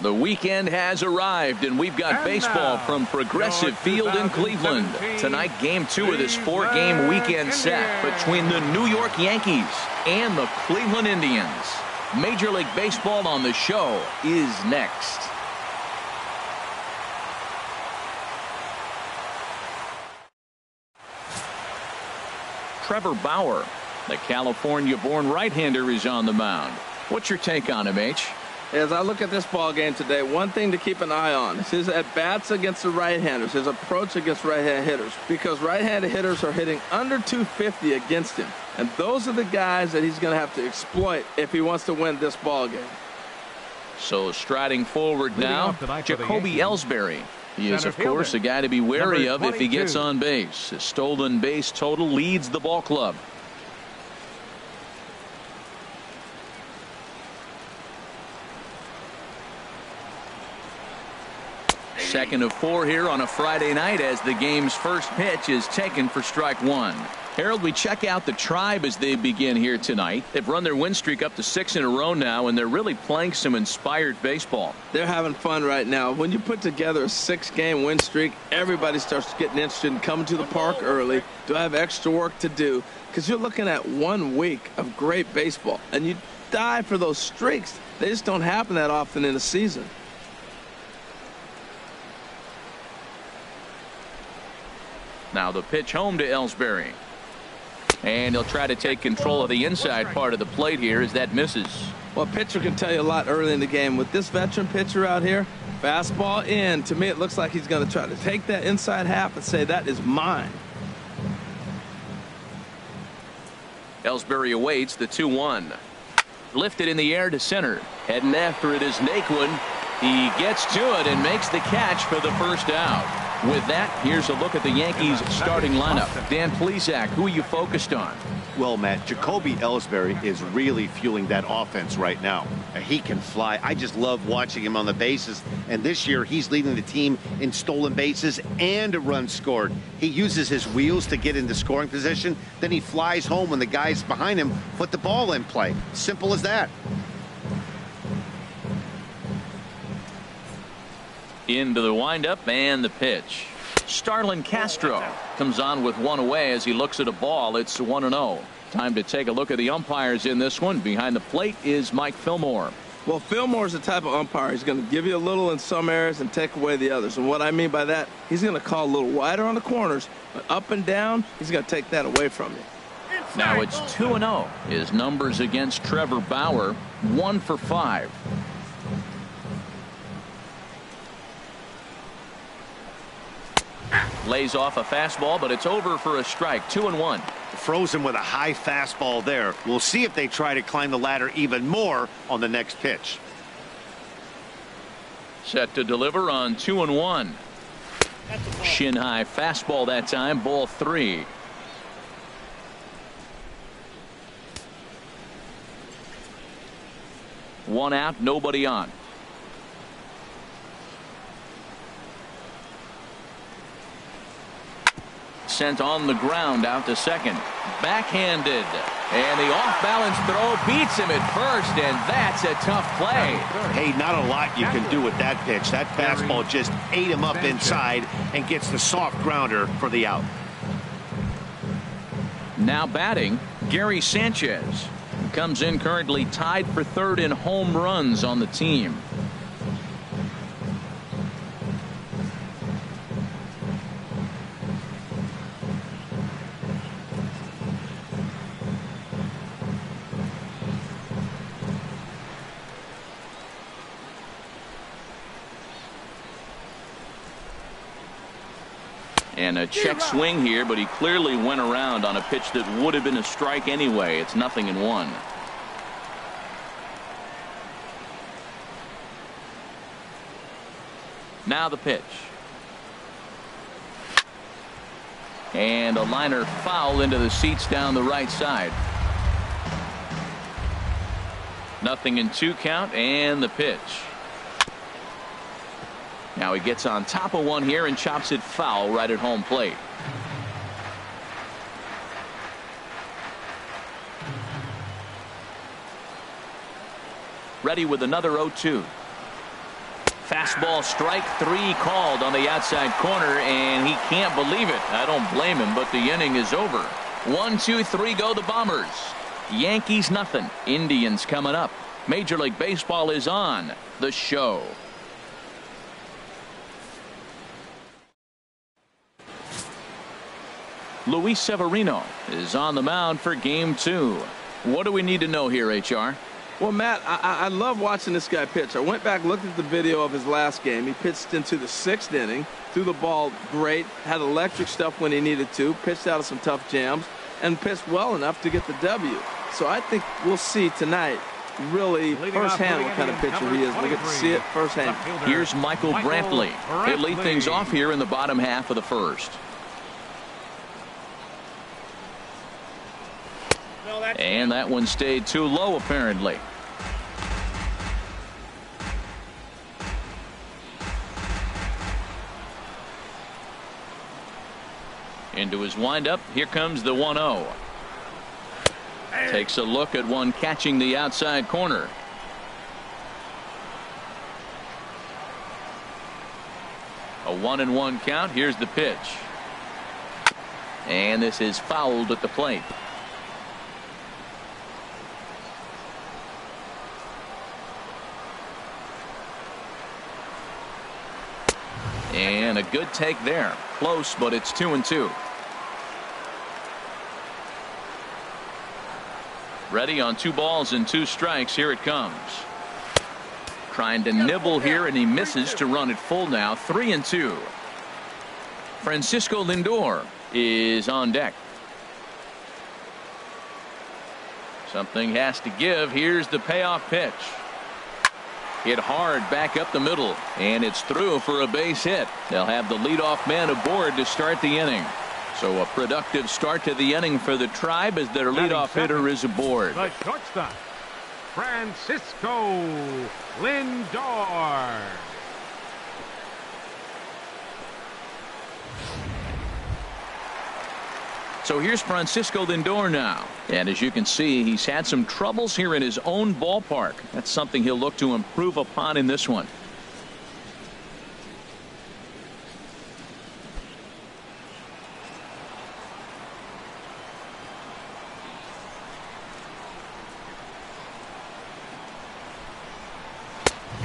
The weekend has arrived, and we've got baseball from Progressive Field in Cleveland. Tonight, Game 2 of this 4-game weekend set between the New York Yankees and the Cleveland Indians. Major League Baseball on the show is next. Trevor Bauer, the California-born right-hander, is on the mound. What's your take on him, H? As I look at this ball game today, one thing to keep an eye on is his at-bats against the right-handers, his approach against right-hand hitters, because right-handed hitters are hitting under 250 against him, and those are the guys that he's going to have to exploit if he wants to win this ball game. So striding forward now, Jacoby Ellsbury. He is, of course, a guy to be wary of if he gets on base. His stolen base total leads the ball club. Second of 4 here on a Friday night as the game's first pitch is taken for strike one. Harold, we check out the Tribe as they begin here tonight. They've run their win streak up to 6 in a row now, and they're really playing some inspired baseball. They're having fun right now. When you put together a 6-game win streak, everybody starts getting interested in coming to the park early. Do I have extra work to do? Because you're looking at 1 week of great baseball, and you die for those streaks. They just don't happen that often in a season. Now the pitch home to Ellsbury. And he'll try to take control of the inside part of the plate here as that misses. Well, a pitcher can tell you a lot early in the game. With this veteran pitcher out here, fastball in. To me, it looks like he's going to try to take that inside half and say, that is mine. Ellsbury awaits the 2-1. Lifted in the air to center. Heading after it is Naquin. He gets to it and makes the catch for the first out. With that, here's a look at the Yankees starting lineup. Dan Plesac, who are you focused on? Well, Matt, Jacoby Ellsbury is really fueling that offense right now. He can fly. I just love watching him on the bases. And this year, he's leading the team in stolen bases and a run scored. He uses his wheels to get into scoring position. Then he flies home when the guys behind him put the ball in play. Simple as that. Into the windup and the pitch. Starlin Castro comes on with one away as he looks at a ball. It's 1-0. Time to take a look at the umpires in this one. Behind the plate is Mike Fillmore. Well, Fillmore's the type of umpire. He's going to give you a little in some areas and take away the others. And what I mean by that, he's going to call a little wider on the corners, but up and down, he's going to take that away from you. Now it's 2-0. His numbers against Trevor Bauer, 1 for 5. Lays off a fastball, but it's over for a strike. 2-1. Frozen with a high fastball there. We'll see if they try to climb the ladder even more on the next pitch. Set to deliver on 2-1. Shin high fastball that time. Ball 3. One out, nobody on. Sent on the ground out to second. Backhanded. And the off-balance throw beats him at first, and that's a tough play. Hey, not a lot you can do with that pitch. That fastball just ate him up inside and gets the soft grounder for the out. Now batting, Gary Sanchez. Comes in currently tied for 3rd in home runs on the team. And a check swing here, but he clearly went around on a pitch that would have been a strike anyway. It's 0-1. Now the pitch. And a liner foul into the seats down the right side. 0-2 count and the pitch. Now he gets on top of one here and chops it foul right at home plate. Ready with another 0-2. Fastball strike 3 called on the outside corner, and he can't believe it. I don't blame him, but the inning is over. 1, 2, 3 go the Bombers. Yankees nothing. Indians coming up. Major League Baseball is on the show. Luis Severino is on the mound for game 2. What do we need to know here, HR? Well, Matt, I love watching this guy pitch. I went back, looked at the video of his last game. He pitched into the 6th inning, threw the ball great, had electric stuff when he needed to, pitched out of some tough jams, and pitched well enough to get the W. So I think we'll see tonight really firsthand what kind of pitcher he is. We'll get to see it firsthand. Here's Michael Brantley. They lead things off here in the bottom half of the first. And that one stayed too low, apparently. Into his windup. Here comes the 1-0. Takes a look at one catching the outside corner. A 1-1 count. Here's the pitch. And this is fouled at the plate. And a good take there. Close, but it's 2-2. Ready on 2 balls and 2 strikes. Here it comes. Trying to nibble here, and he misses to run it full now. 3-2. Francisco Lindor is on deck. Something has to give. Here's the payoff pitch. Hit hard back up the middle, and it's through for a base hit. They'll have the leadoff man aboard to start the inning. So a productive start to the inning for the Tribe as their leadoff hitter is aboard. The shortstop, Francisco Lindor. So here's Francisco Lindor now. And as you can see, he's had some troubles here in his own ballpark. That's something he'll look to improve upon in this one.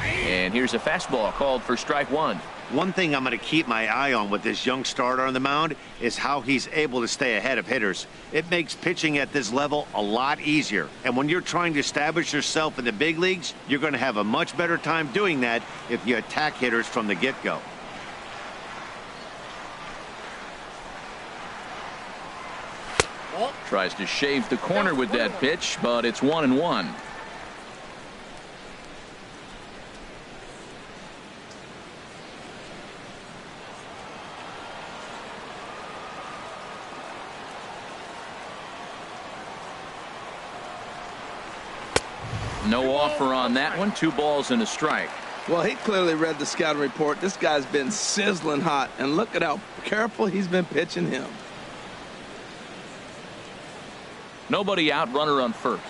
And here's a fastball called for strike 1. One thing I'm going to keep my eye on with this young starter on the mound is how he's able to stay ahead of hitters. It makes pitching at this level a lot easier. And when you're trying to establish yourself in the big leagues, you're going to have a much better time doing that if you attack hitters from the get-go. Tries to shave the corner with that pitch, but it's 1-1. No offer on that one. 2 balls and a strike. Well, he clearly read the scouting report. This guy's been sizzling hot, and look at how careful he's been pitching him. Nobody out, runner on first.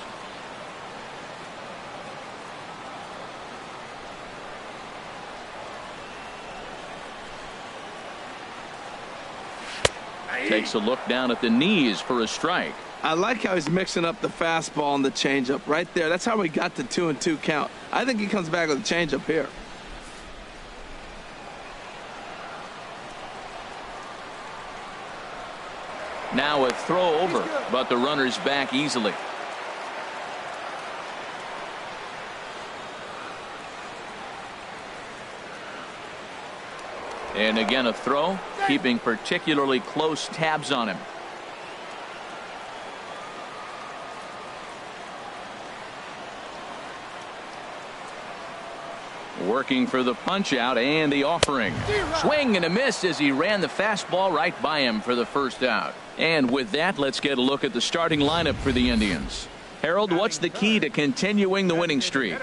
Takes a look down at the knees for a strike. I like how he's mixing up the fastball and the changeup right there. That's how we got the 2-2 count. I think he comes back with a changeup here. Now a throw over, but the runner's back easily. And again a throw, keeping particularly close tabs on him. Working for the punch out and the offering. Swing and a miss as he ran the fastball right by him for the first out. And with that, let's get a look at the starting lineup for the Indians. Harold, what's the key to continuing the winning streak?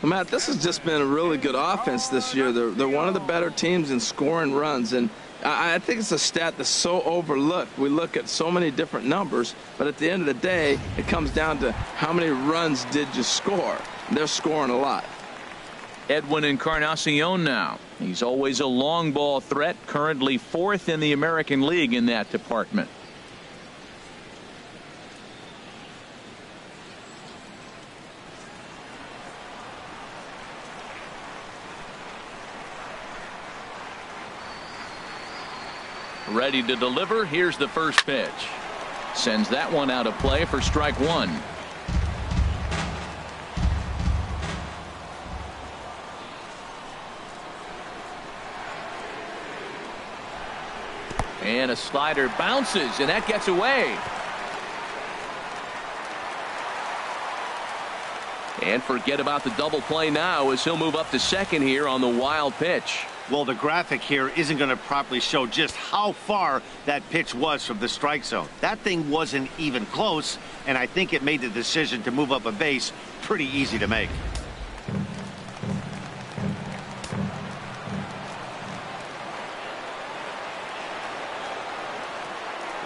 Well, Matt, this has just been a really good offense this year. They're one of the better teams in scoring runs, and I think it's a stat that's so overlooked. We look at so many different numbers, but at the end of the day, it comes down to how many runs did you score. They're scoring a lot. Edwin Encarnacion now. He's always a long ball threat, currently 4th in the American League in that department. Ready to deliver. Here's the first pitch. Sends that one out of play for strike one. And a slider bounces, and that gets away. And forget about the double play now as he'll move up to second here on the wild pitch. Well, the graphic here isn't going to properly show just how far that pitch was from the strike zone. That thing wasn't even close, and I think it made the decision to move up a base pretty easy to make.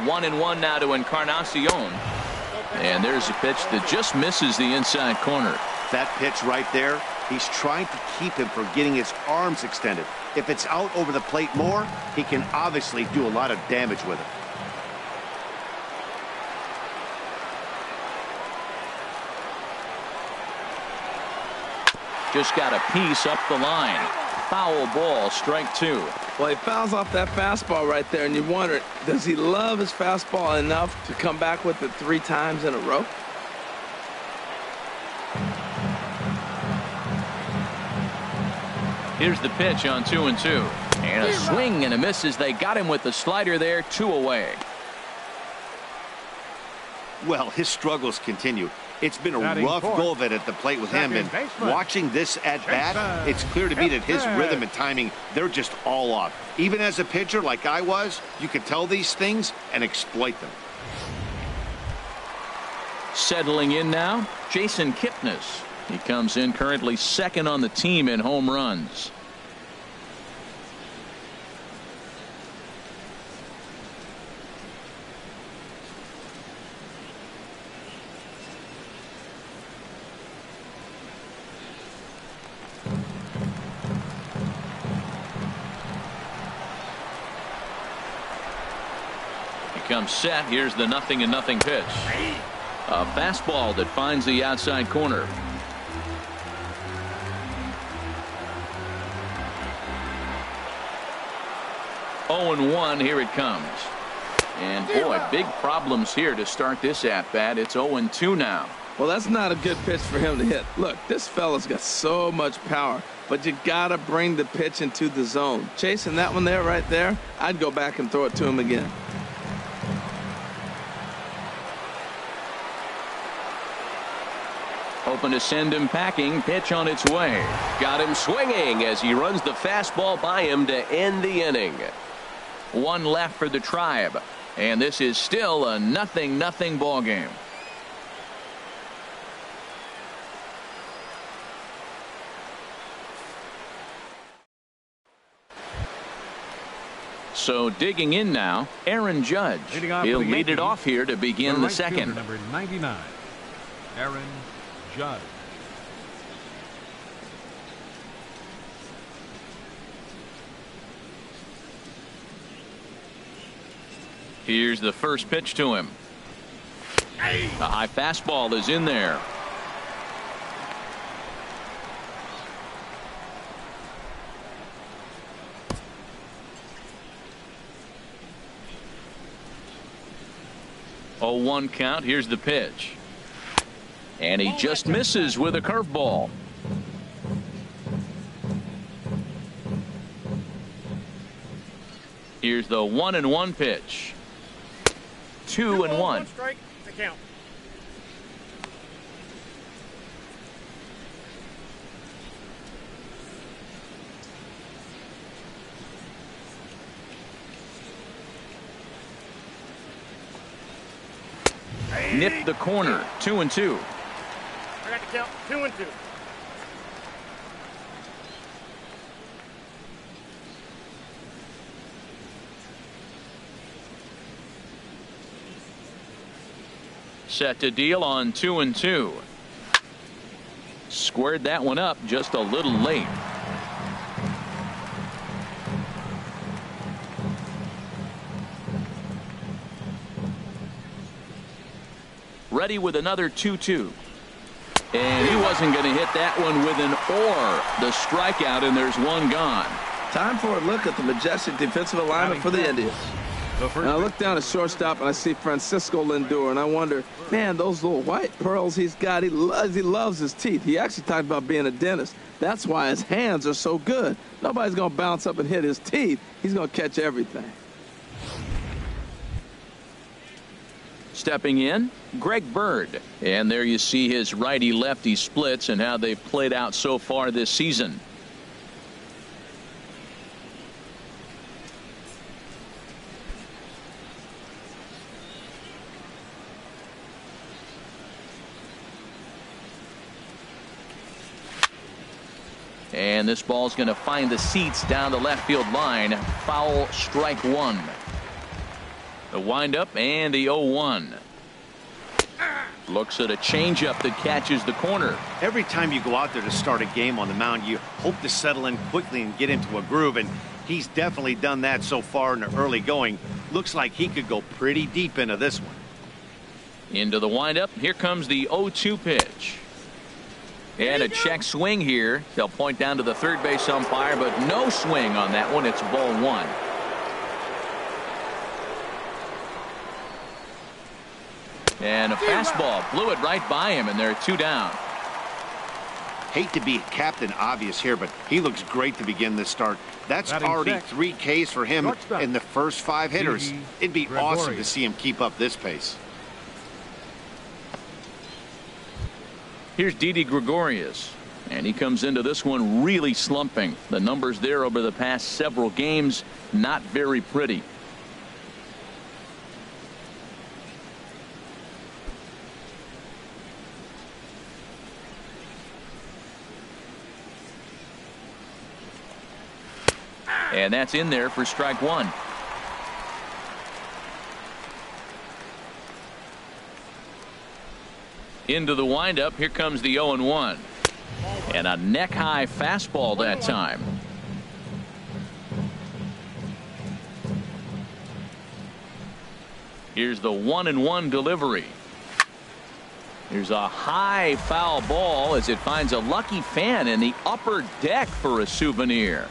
One and one now to Encarnacion. And there's a pitch that just misses the inside corner. That pitch right there, he's trying to keep him from getting his arms extended. If it's out over the plate more, he can obviously do a lot of damage with it. Just got a piece up the line. Foul ball, strike two. Well, he fouls off that fastball right there, and you wonder, does he love his fastball enough to come back with it 3 times in a row? Here's the pitch on 2-2. And a swing and a miss as they got him with the slider there, 2 away. Well, his struggles continue. It's been a rough go of it at the plate with him, and watching this at bat, it's clear to me that his rhythm and timing, they're just all off. Even as a pitcher like I was, you could tell these things and exploit them. Settling in now, Jason Kipnis. He comes in currently 2nd on the team in home runs. Comes set. Here's the 0-0 pitch. A fastball that finds the outside corner. Oh and 1. Here it comes. And boy, big problems here to start this at bat. It's 0-2 now. Well, that's not a good pitch for him to hit. Look, this fella's got so much power, but you gotta bring the pitch into the zone. Chasing that one there, right there, I'd go back and throw it to him again. Hoping to send him packing. Pitch on its way. Got him swinging as he runs the fastball by him to end the inning. 1 left for the Tribe, and this is still a 0-0 ball game. So digging in now, Aaron Judge. He'll lead it off here to begin the second. Number 99, Aaron Judge. Here's the first pitch to him. A high fastball is in there. Oh, 1 count. Here's the pitch. And he just misses with a curveball. Here's the 1-1 pitch. 2-1. Strike to count. Nipped the corner. 2-2. I got to count. 2-2. Set to deal on 2-2. Squared that one up just a little late. Ready with another 2-2. And he wasn't going to hit that one with an or. The strikeout, and there's one gone. Time for a look at the majestic defensive alignment for the Indians. And I look down at shortstop and I see Francisco Lindor, and I wonder, man, those little white pearls he's got, he loves his teeth. He actually talked about being a dentist. That's why his hands are so good. Nobody's going to bounce up and hit his teeth. He's going to catch everything. Stepping in, Greg Bird. And there you see his righty-lefty splits and how they've played out so far this season. And this ball's going to find the seats down the left field line. Foul, strike one. The windup and the 0-1. Looks at a changeup that catches the corner. Every time you go out there to start a game on the mound, you hope to settle in quickly and get into a groove, and he's definitely done that so far in the early going. Looks like he could go pretty deep into this one. Into the windup. Here comes the 0-2 pitch. And a check swing here. They'll point down to the third base umpire, but no swing on that one. It's ball one. And a fastball blew it right by him, and they're two down. Hate to be Captain Obvious here, but he looks great to begin this start. That's already 3 Ks for him in the first 5 hitters. It'd be awesome to see him keep up this pace. Here's Didi Gregorius, and he comes into this one really slumping. The numbers there over the past several games, not very pretty. And that's in there for strike one. Into the windup. Here comes the 0-1. And a neck-high fastball that time. Here's the 1-1 delivery. Here's a high foul ball as it finds a lucky fan in the upper deck for a souvenir.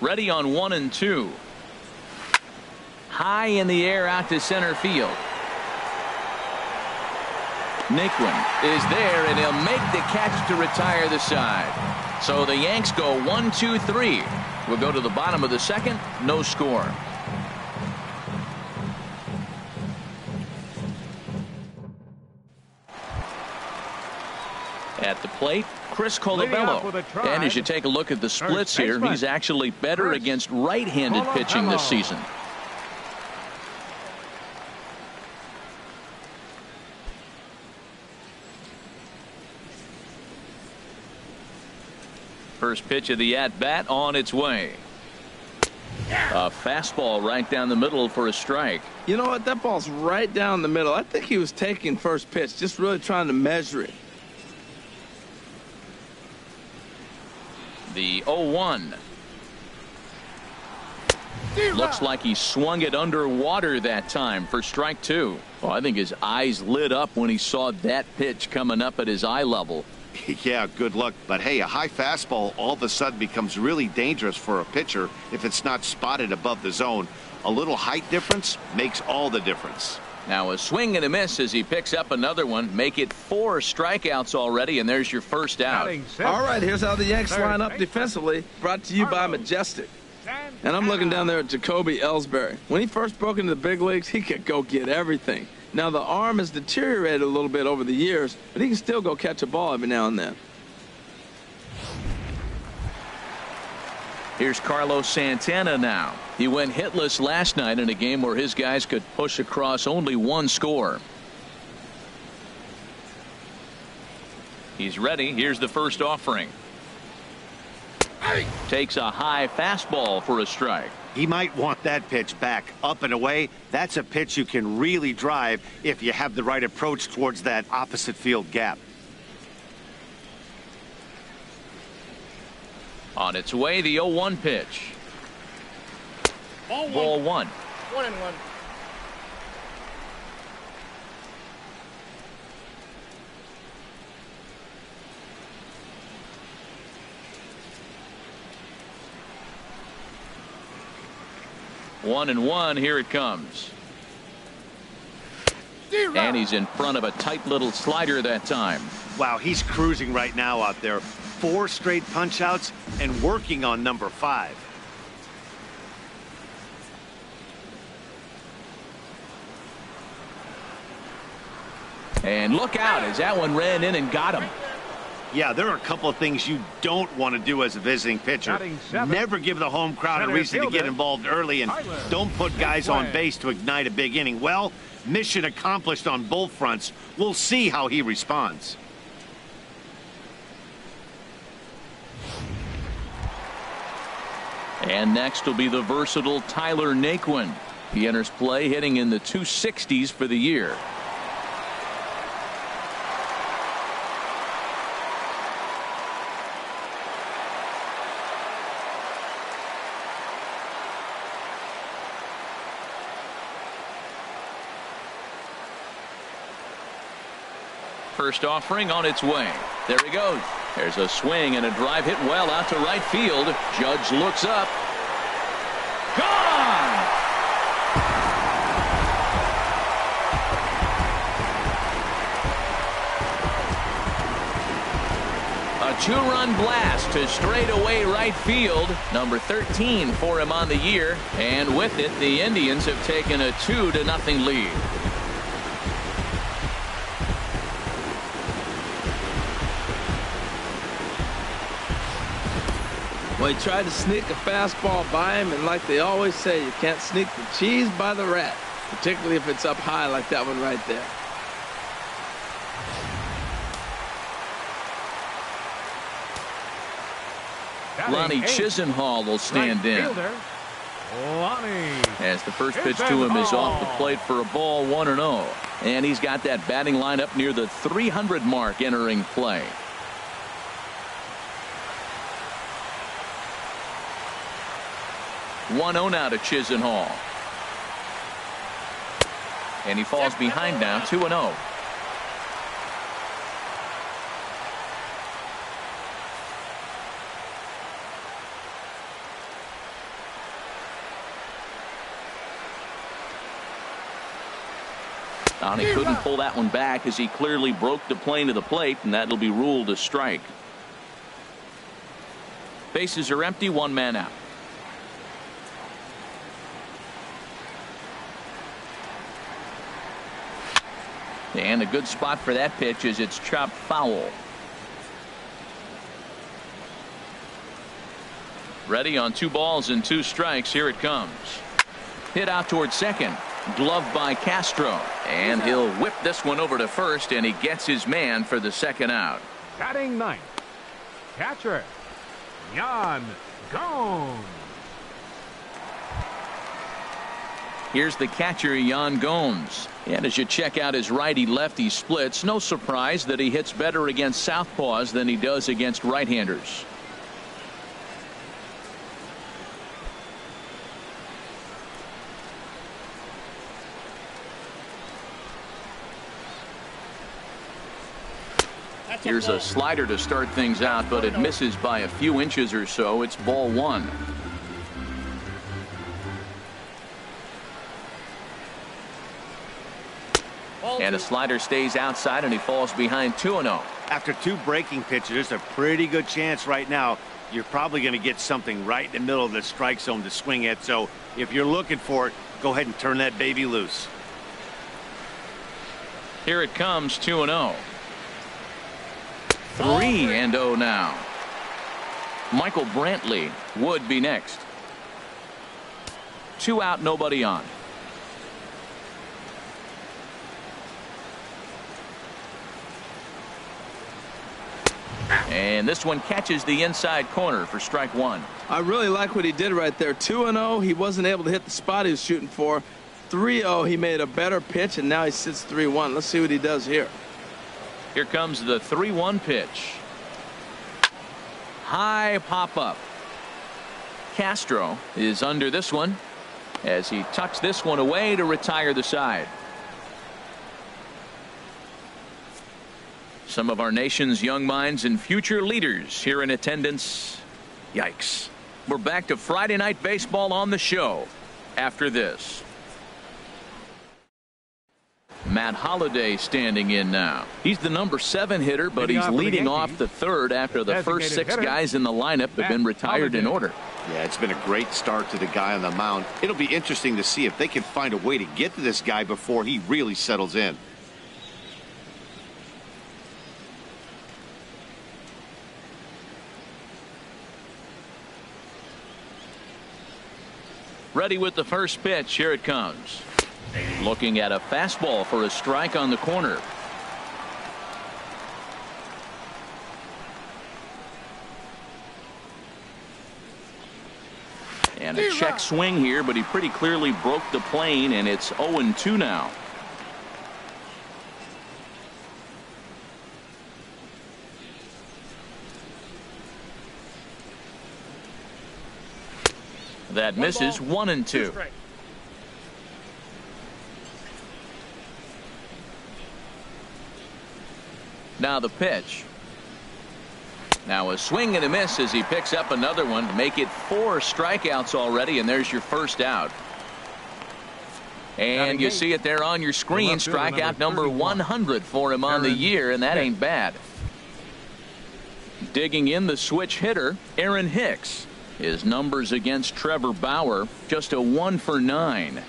Ready on 1-2. High in the air out to center field. Naquin is there, and he'll make the catch to retire the side. So the Yanks go 1-2-3. We'll go to the bottom of the second. No score. At the plate, Chris Colabello. And as you take a look at the splits here, he's actually better against right-handed pitching this season. First pitch of the at-bat on its way. A fastball right down the middle for a strike. You know what? That ball's right down the middle. I think he was taking first pitch, just really trying to measure it. The 0-1. Looks like he swung it underwater that time for strike two. Well, I think his eyes lit up when he saw that pitch coming up at his eye level. Yeah, good luck. But hey, a high fastball all of a sudden becomes really dangerous for a pitcher if it's not spotted above the zone. A little height difference makes all the difference. Now a swing and a miss as he picks up another one. Make it 4 strikeouts already, and there's your first out. All right, here's how the Yanks line up defensively. Brought to you by Majestic. And I'm looking down there at Jacoby Ellsbury. When he first broke into the big leagues, he could go get everything. Now the arm has deteriorated a little bit over the years, but he can still go catch a ball every now and then. Here's Carlos Santana now. He went hitless last night in a game where his guys could push across only 1 score. He's ready. Here's the first offering. Takes a high fastball for a strike. He might want that pitch back, up and away. That's a pitch you can really drive if you have the right approach towards that opposite field gap. On its way, the 0-1 pitch. Ball one. 1-1. One and one. Here it comes. And he's in front of a tight little slider that time. Wow, he's cruising right now out there. 4 straight punch outs and working on number 5. And look out as that one ran in and got him. Yeah, there are a couple of things you don't want to do as a visiting pitcher. Never give the home crowd a reason to get involved early, and don't put guys on base to ignite a big inning. Well, mission accomplished on both fronts. We'll see how he responds. And next will be the versatile Tyler Naquin. He enters play hitting in the 260s for the year. First offering on its way. There he goes. There's a swing and a drive hit well out to right field. Judge looks up. Gone! A 2-run blast to straightaway right field. Number 13 for him on the year. And with it, the Indians have taken a 2-0 lead. Well, he tried to sneak a fastball by him, and like they always say, you can't sneak the cheese by the rat, particularly if it's up high like that one right there. Lonnie Chisenhall will stand in. As the first pitch to him is off the plate for a ball, 1-0. And he's got that batting line up near the 300 mark entering play. One 0 now to Chisenhall. And he falls behind now, 2-0. He couldn't pull that one back as he clearly broke the plane to the plate, and that'll be ruled a strike. Bases are empty, 1 man out. And a good spot for that pitch as it's chopped foul. Ready on 2 balls and 2 strikes. Here it comes. Hit out towards second. Gloved by Castro. And he'll whip this one over to first, and he gets his man for the second out. Batting ninth, catcher, Yan Gomes. Here's the catcher, Yan Gomes. And as you check out his righty-lefty splits, no surprise that he hits better against southpaws than he does against right-handers. Here's a slider to start things out, but it misses by a few inches or so. It's ball 1. And a slider stays outside, and he falls behind 2-0. After 2 breaking pitches, there's a pretty good chance right now you're probably going to get something right in the middle of the strike zone to swing at. So if you're looking for it, go ahead and turn that baby loose. Here it comes, 2-0. 3-0 now. Michael Brantley would be next. 2 out, nobody on. And this one catches the inside corner for strike 1. I really like what he did right there. 2-0, he wasn't able to hit the spot he was shooting for. 3-0, he made a better pitch, and now he sits 3-1. Let's see what he does here. Here comes the 3-1 pitch. High pop up. Castro is under this one as he tucks this one away to retire the side. Some of our nation's young minds and future leaders here in attendance. Yikes. We're back to Friday Night Baseball on the show after this. Matt Holliday standing in now. He's the number 7 hitter, but he's leading off the third after the first 6 guys in the lineup have been retired in order. Yeah, it's been a great start to the guy on the mound. It'll be interesting to see if they can find a way to get to this guy before he really settles in. Ready with the first pitch. Here it comes. Looking at a fastball for a strike on the corner. And a check swing here, but he pretty clearly broke the plane, and it's 0-2 now. That misses. 1-2. Now the pitch. Now a swing and a miss as he picks up another one to make it 4 strikeouts already, and there's your first out. And you see it there on your screen. Strikeout number 100 for him on the year, and that ain't bad. Digging in the switch hitter, Aaron Hicks. His numbers against Trevor Bauer, just a 1 for 9.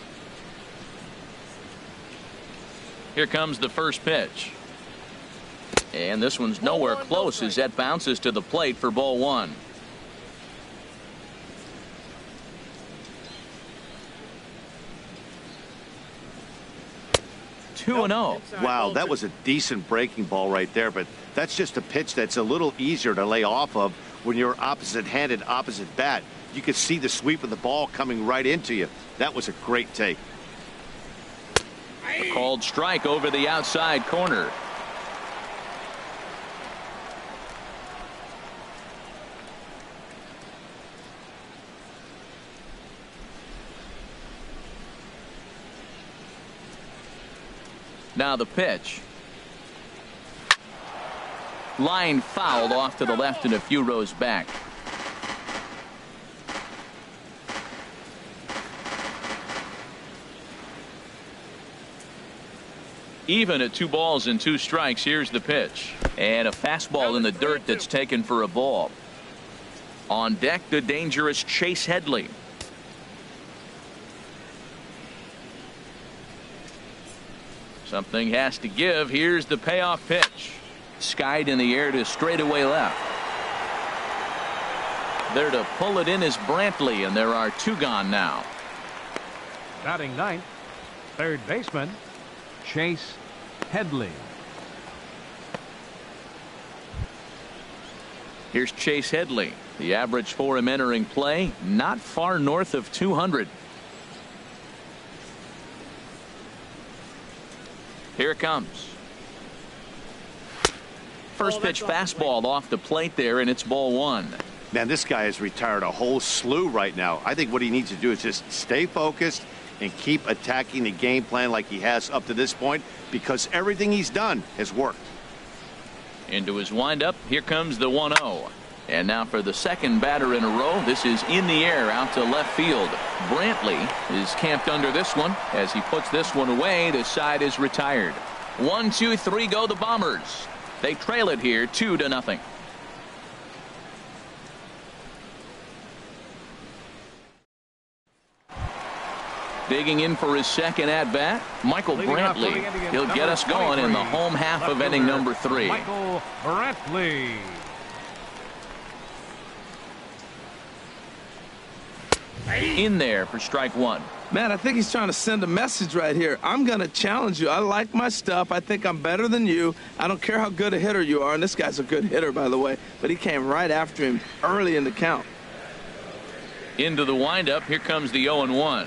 Here comes the first pitch. And this one's nowhere close as that bounces to the plate for ball 1. Two and 0. Wow, that was a decent breaking ball right there, but that's just a pitch that's a little easier to lay off of when you're opposite-handed, opposite bat. You could see the sweep of the ball coming right into you. That was a great take. A called strike over the outside corner. Now the pitch. Line fouled off to the left and a few rows back. Even at 2 balls and 2 strikes. Here's the pitch. And a fastball in the dirt that's taken for a ball. On deck, the dangerous Chase Headley. Something has to give. Here's the payoff pitch. Skied in the air to straightaway left. There to pull it in is Brantley, and there are 2 gone now. Batting 9th, third baseman, Chase Headley. Here's Chase Headley. The average for him entering play, not far north of 200. Here it comes. First pitch fastball off the plate there, and it's ball 1. Man, this guy has retired a whole slew right now. I think what he needs to do is just stay focused and keep attacking the game plan like he has up to this point, because everything he's done has worked. Into his windup. Here comes the 1-0. And now for the second batter in a row. This is in the air out to left field. Brantley is camped under this one. As he puts this one away, the side is retired. 1, 2, 3 go the Bombers. They trail it here 2-0. Digging in for his second at-bat, Michael Brantley. He'll get us going in the home half of inning number 3. Michael Brantley. In there for strike 1. Man, I think he's trying to send a message right here. I'm going to challenge you. I like my stuff. I think I'm better than you. I don't care how good a hitter you are. And this guy's a good hitter, by the way. But he came right after him early in the count. Into the windup. Here comes the 0-1.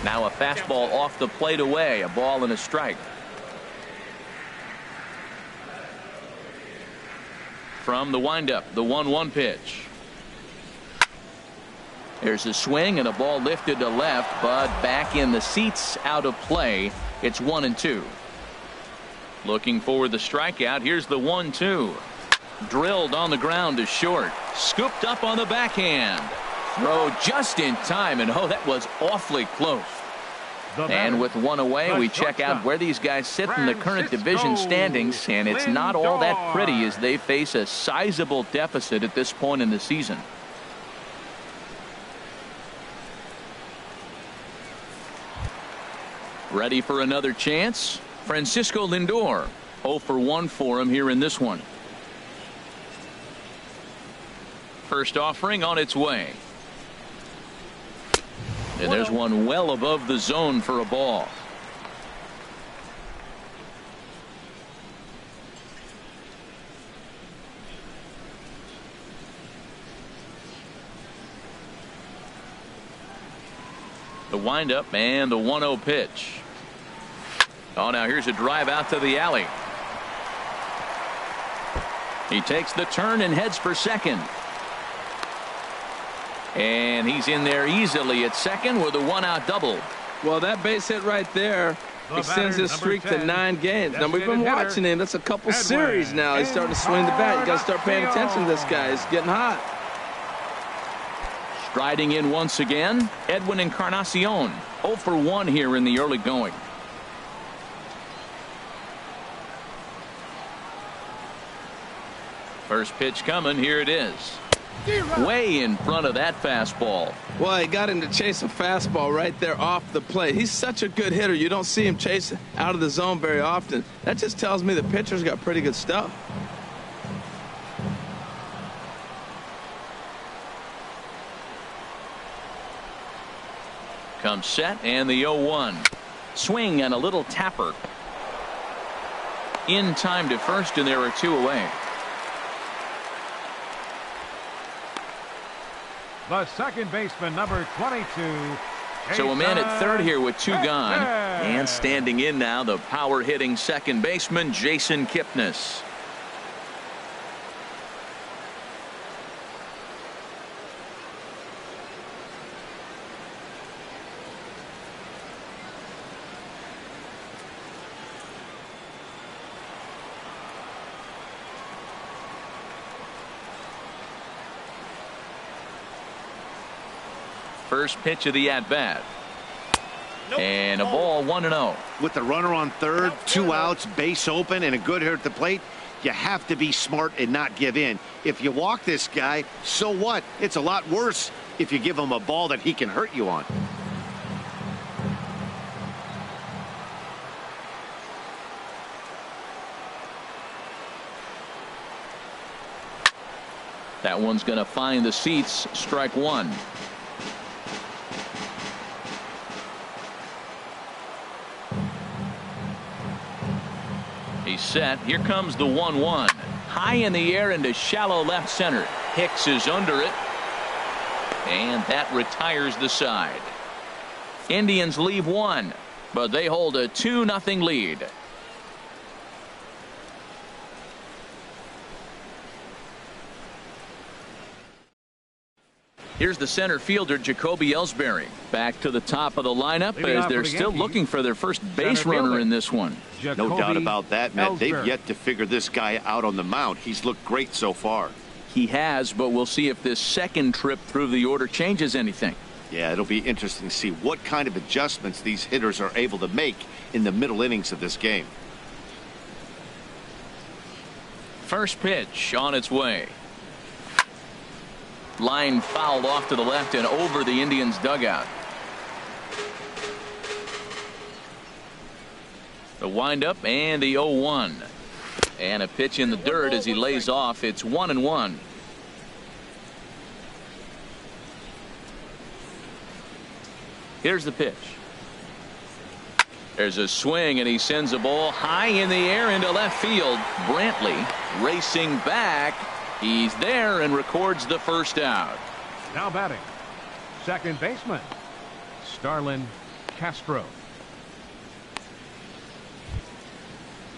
Now a fastball off the plate away. A ball and a strike. From the windup, the 1-1 pitch. There's a swing and a ball lifted to left, but back in the seats, out of play. It's 1-2. Looking for the strikeout. Here's the 1-2. Drilled on the ground to short. Scooped up on the backhand. Throw just in time, and oh, that was awfully close. And with one away, we check out where these guys sit in the current division standings, and it's not all that pretty as they face a sizable deficit at this point in the season. Ready for another chance? Francisco Lindor. 0 for 1 for him here in this one. First offering on its way. And there's one well above the zone for a ball. The windup and the 1-0 pitch. Oh, now here's a drive out to the alley. He takes the turn and heads for second. And he's in there easily at second with a 1-out double. Well, that base hit right there extends his streak to 9 games. Now, we've been watching him. That's a couple series now. He's starting to swing the bat. You got to start paying attention to this guy. He's getting hot. Striding in once again, Edwin Encarnacion. 0 for 1 here in the early going. First pitch coming. Here it is. Way in front of that fastball. Well, he got him to chase a fastball right there off the plate. He's such a good hitter. You don't see him chase out of the zone very often. That just tells me the pitcher's got pretty good stuff. Comes set and the 0-1. Swing and a little tapper. In time to first, and there are 2 away. The second baseman, number 22. So a man at third here with 2 gone. And standing in now, the power hitting second baseman, Jason Kipnis. First pitch of the at-bat. And a ball, 1-0. With the runner on third, 2 outs, base open, and a good hitter at the plate, you have to be smart and not give in. If you walk this guy, so what? It's a lot worse if you give him a ball that he can hurt you on. That one's going to find the seats. Strike 1. He's set. Here comes the 1-1. High in the air into shallow left center. Hicks is under it. And that retires the side. Indians leave 1, but they hold a 2-0 lead. Here's the center fielder, Jacoby Ellsbury. Back to the top of the lineup as they're still looking for their first base runner in this one. No doubt about that, Matt. They've yet to figure this guy out on the mound. He's looked great so far. He has, but we'll see if this second trip through the order changes anything. Yeah, it'll be interesting to see what kind of adjustments these hitters are able to make in the middle innings of this game. First pitch on its way. Line fouled off to the left and over the Indians dugout. The windup and the 0-1. And a pitch in the dirt as he lays off. It's 1-1. Here's the pitch. There's a swing and he sends a ball high in the air into left field. Brantley racing back. He's there and records the first out. Now batting, second baseman, Starlin Castro.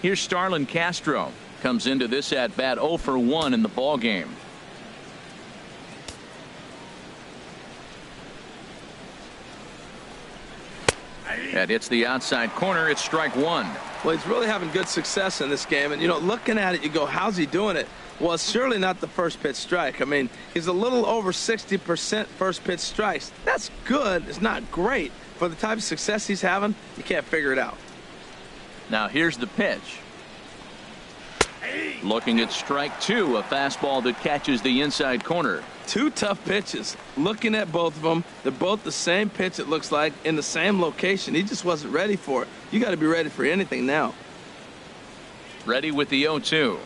Here's Starlin Castro. Comes into this at bat 0 for 1 in the ball game. That hits the outside corner. It's strike one. Well, he's really having good success in this game. And, you know, looking at it, you go, how's he doing it? Well, it's surely not the first pitch strike. I mean, he's a little over 60% first pitch strikes. That's good. It's not great. For the type of success he's having, you can't figure it out. Now here's the pitch. Looking at strike two, a fastball that catches the inside corner. Two tough pitches. Looking at both of them, they're both the same pitch, it looks like, in the same location. He just wasn't ready for it. You got to be ready for anything now. Ready with the 0-2.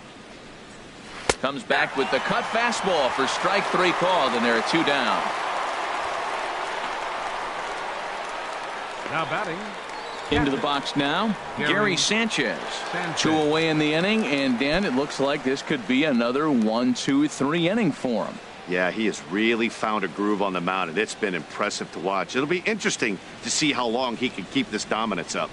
Comes back with the cut fastball for strike three called, and there are two down. Now batting. Into the box now, Gary Sanchez. 2 away in the inning, and Dan, it looks like this could be another 1-2-3 inning for him. Yeah, he has really found a groove on the mound, and it's been impressive to watch. It'll be interesting to see how long he can keep this dominance up.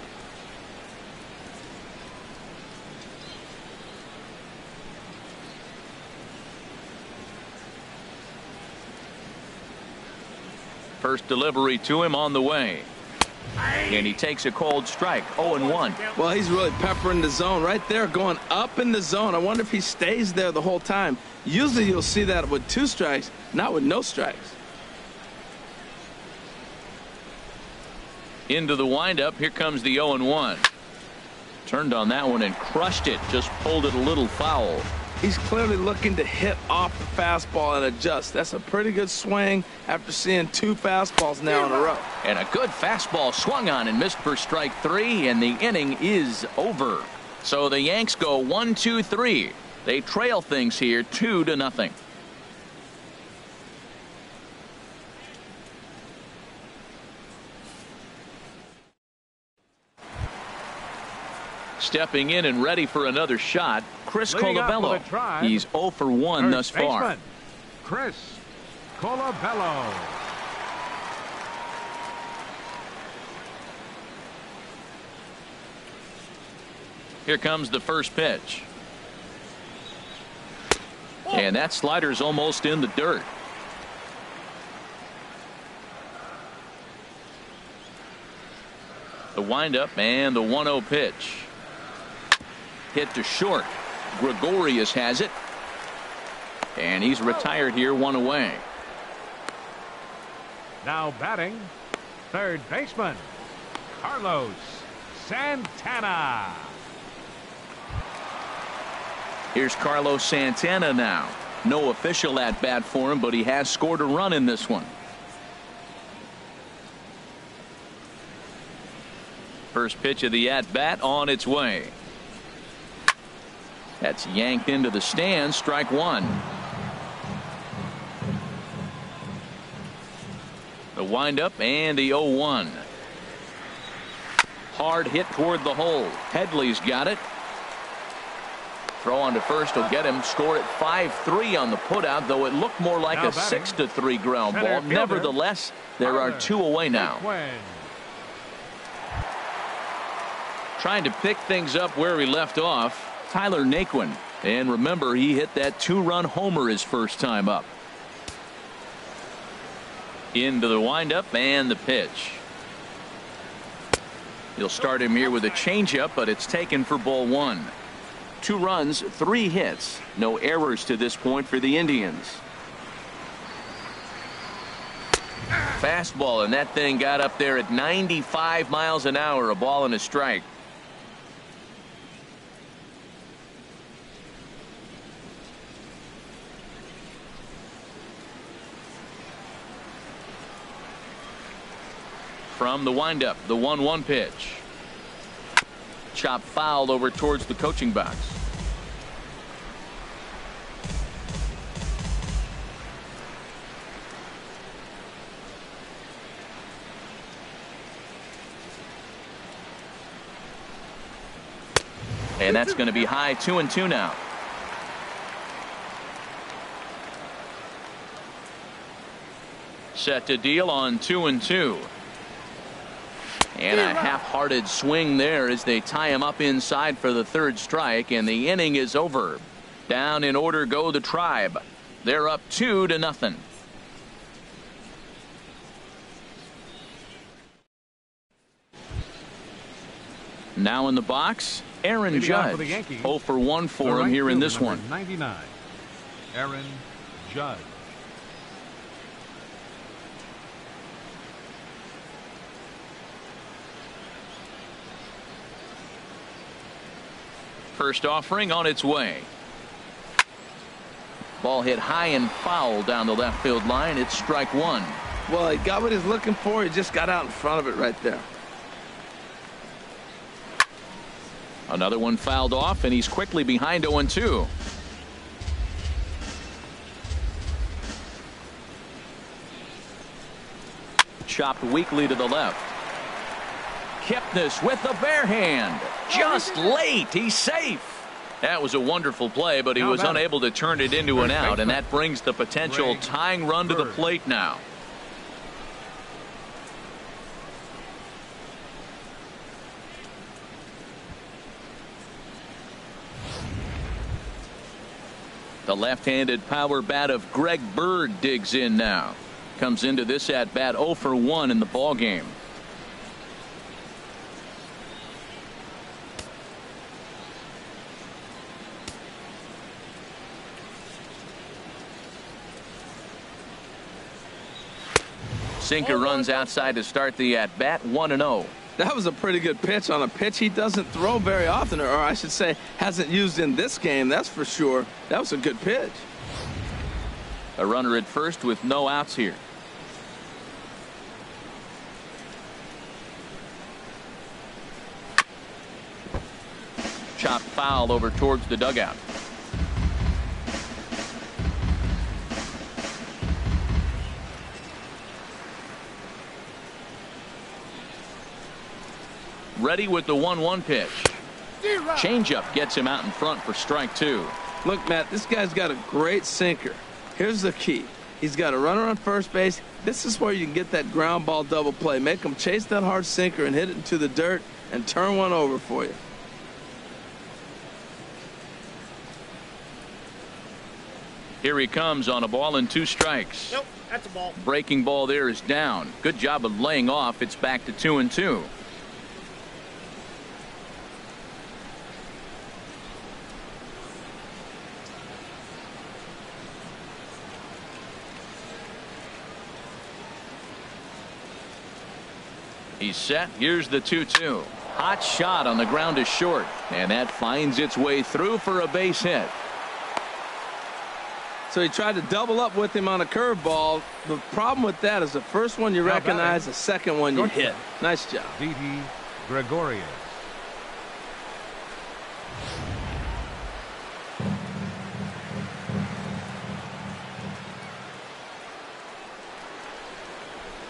First delivery to him on the way. And he takes a cold strike. 0-1. Well, he's really peppering the zone right there, going up in the zone. I wonder if he stays there the whole time. Usually you'll see that with 2 strikes, not with no strikes. Into the windup. Here comes the 0-1. Turned on that one and crushed it. Just pulled it a little foul. He's clearly looking to hit off the fastball and adjust. That's a pretty good swing after seeing 2 fastballs now in a row. And a good fastball swung on and missed for strike 3, and the inning is over. So the Yanks go 1-2-3. They trail things here 2-0. Stepping in and ready for another shot, Chris Colabello. He's 0 for 1 thus far. Chris Colabello. Here comes the first pitch. And that slider's almost in the dirt. The windup and the 1-0 pitch. Hit to short. Gregorius has it. And he's retired here, 1 away. Now batting, third baseman, Carlos Santana. Here's Carlos Santana now. No official at bat for him, but he has scored a run in this one. First pitch of the at bat on its way. That's yanked into the stands. Strike 1. The windup and the 0-1. Hard hit toward the hole. Headley's got it. Throw on to first will get him. Score at 5-3 on the putout, though it looked more like a 6-3 ground ball. Nevertheless, there are 2 away now. Trying to pick things up where he left off, Tyler Naquin. And remember, he hit that 2-run homer his first time up. Into the windup and the pitch. He'll start him here with a changeup, but it's taken for ball 1. 2 runs, 3 hits. No errors to this point for the Indians. Fastball, and that thing got up there at 95 miles an hour. A ball and a strike. From the windup, the 1-1 pitch. Chop foul over towards the coaching box. And that's going to be high. 2-2 now. Set to deal on 2-2. And a half-hearted swing there as they tie him up inside for the 3rd strike, and the inning is over. Down in order go the Tribe. They're up 2-0. Now in the box, Aaron Leading off Judge. for the Yankees, 0 for 1 for the him right here in fielder, this one. number 99, Aaron Judge. First offering on its way. Ball hit high and foul down the left field line. It's strike one. Well, he got what he's looking for. He just got out in front of it right there. Another one fouled off, and he's quickly behind 0-2. Chopped weakly to the left. Kipnis with the bare hand. Just late. He's safe. That was a wonderful play, but he was unable to turn it into an out, and that brings the potential tying run to the plate now. The left-handed power bat of Greg Bird digs in now. Comes into this at bat 0 for 1 in the ball game. Sinker runs outside to start the at bat 1-0. That was a pretty good pitch on a pitch he doesn't throw very often, or I should say hasn't used in this game, that's for sure. That was a good pitch. A runner at first with no outs here. Chopped foul over towards the dugout. Ready with the 1-1 pitch. Changeup gets him out in front for strike two. Look, Matt, this guy's got a great sinker. Here's the key. He's got a runner on first base. This is where you can get that ground ball double play. Make him chase that hard sinker and hit it into the dirt and turn one over for you. Here he comes on a ball and 2 strikes. Nope, that's a ball. Breaking ball there is down. Good job of laying off. It's back to 2-2. He's set. Here's the 2-2. Hot shot on the ground is short, and that finds its way through for a base hit. So he tried to double up with him on a curveball. The problem with that is the first one you recognize, the second one you hit. Nice job. Didi Gregorius.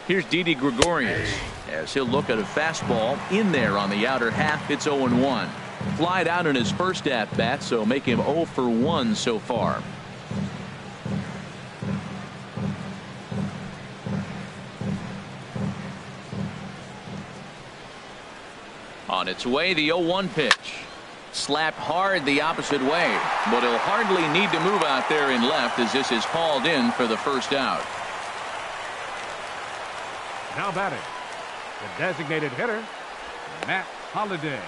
Here's Didi Gregorius as he'll look at a fastball in there on the outer half. It's 0-1. Flied out in his first at bat, so make him 0 for 1 so far. On its way, the 0-1 pitch. Slapped hard the opposite way, but he'll hardly need to move out there in left as this is hauled in for the first out. Now batting, the designated hitter, Matt Holliday.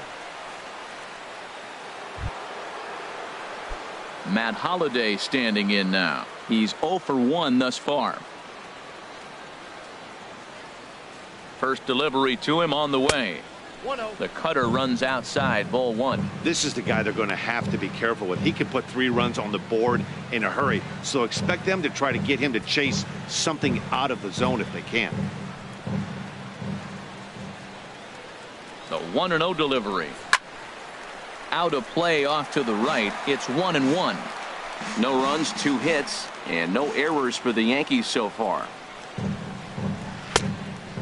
Matt Holliday standing in now. He's 0 for 1 thus far. First delivery to him on the way. 1-0. The cutter runs outside, ball 1. This is the guy they're going to have to be careful with. He can put 3 runs on the board in a hurry, so expect them to try to get him to chase something out of the zone if they can. The 1-0 delivery. Out of play off to the right. It's 1-1. No runs, 2 hits, and no errors for the Yankees so far.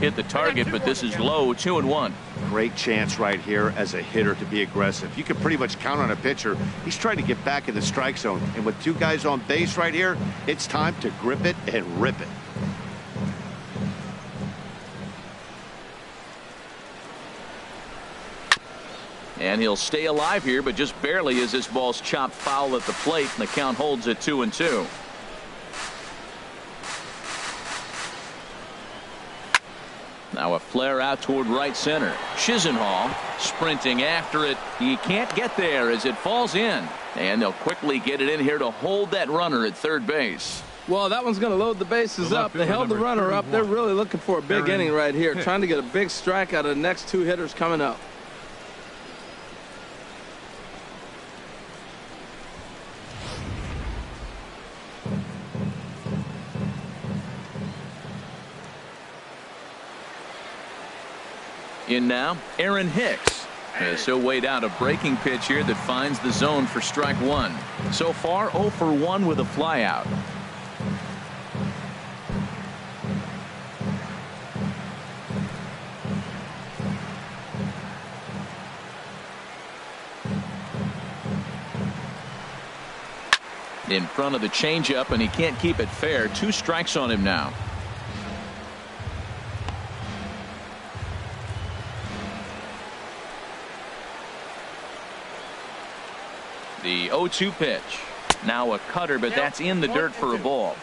Hit the target, but this is low. 2-1. Great chance right here as a hitter to be aggressive. You can pretty much count on a pitcher. He's trying to get back in the strike zone, and with 2 guys on base right here, it's time to grip it and rip it. And he'll stay alive here, but just barely as this ball's chopped foul at the plate, and the count holds at 2-2. Now a Flare out toward right center. Chisenhall sprinting after it. He can't get there as it falls in. And they'll quickly get it in here to hold that runner at third base. Well, that one's going to load the bases up. They held the runner up. They're really looking for a big inning right here, trying to get a big strike out of the next two hitters coming up. In now, Aaron Hicks. As he'll wait out a breaking pitch here that finds the zone for strike one. So far, 0 for 1 with a flyout. In front of the changeup, and he can't keep it fair. 2 strikes on him now. The 0-2 pitch. Now a cutter, but that's in the dirt for a ball.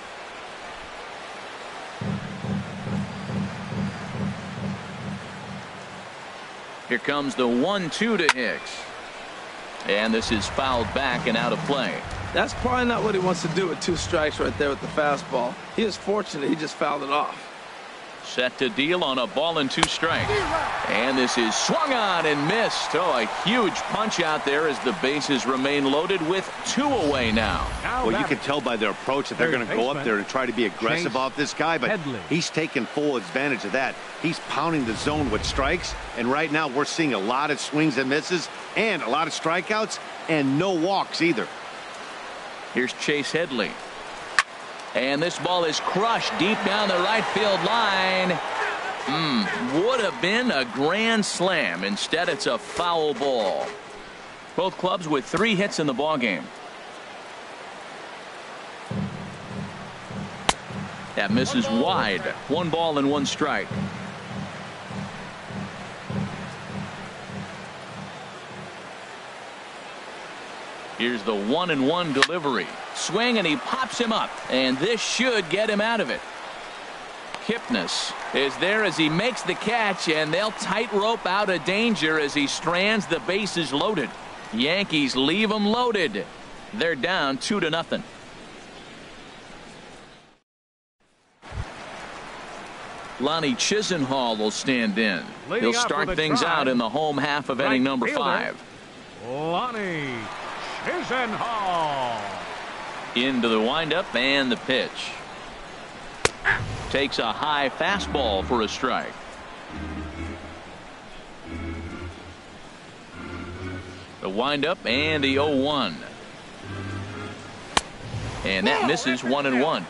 Here comes the 1-2 to Hicks. And this is fouled back and out of play. That's probably not what he wants to do with 2 strikes right there with the fastball. He is fortunate he just fouled it off. Set to deal on a ball and 2 strikes. And this is swung on and missed. Oh, a huge punch out there as the bases remain loaded with 2 away now. Well, you can tell by their approach that they're going to go up there and try to be aggressive off this guy, but he's taking full advantage of that. He's pounding the zone with strikes, and right now we're seeing a lot of swings and misses and a lot of strikeouts and no walks either. Here's Chase Headley. And this ball is crushed deep down the right field line. Would have been a grand slam. Instead, it's a foul ball. Both clubs with 3 hits in the ballgame. That misses wide. 1 ball and 1 strike. Here's the 1-1 delivery. Swing, and he pops him up. And this should get him out of it. Kipnis is there as he makes the catch, and they'll tightrope out of danger as he strands the bases loaded. Yankees leave them loaded. They're down 2-0. Lonnie Chisenhall will stand in. He'll start things out in the home half of inning number 5. Lonnie Chisenhall. Into the windup and the pitch. Takes a high fastball for a strike. The windup and the 0-1. And that misses 1-1.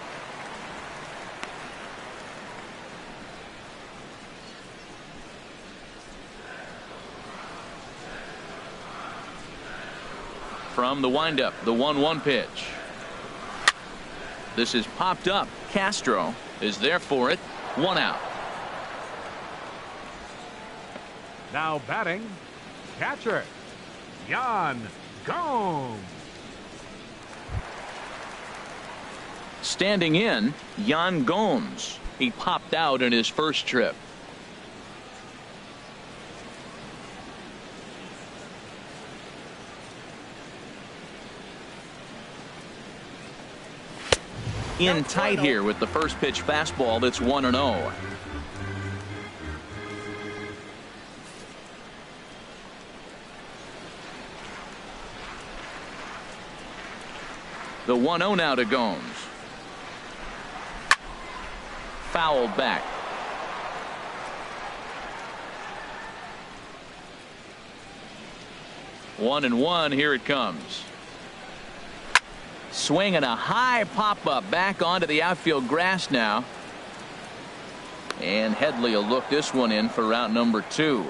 From the windup, the 1-1 pitch. This is popped up. Castro is there for it. 1 out. Now batting, catcher Yan Gomes. Standing in, Yan Gomes. He popped out in his first trip. In tight here with the first pitch fastball that's 1-0. The 1-0 now to Gomes. Fouled back. One and one. Here it comes. Swing and a high pop up back onto the outfield grass now. And Headley will look this one in for route number 2.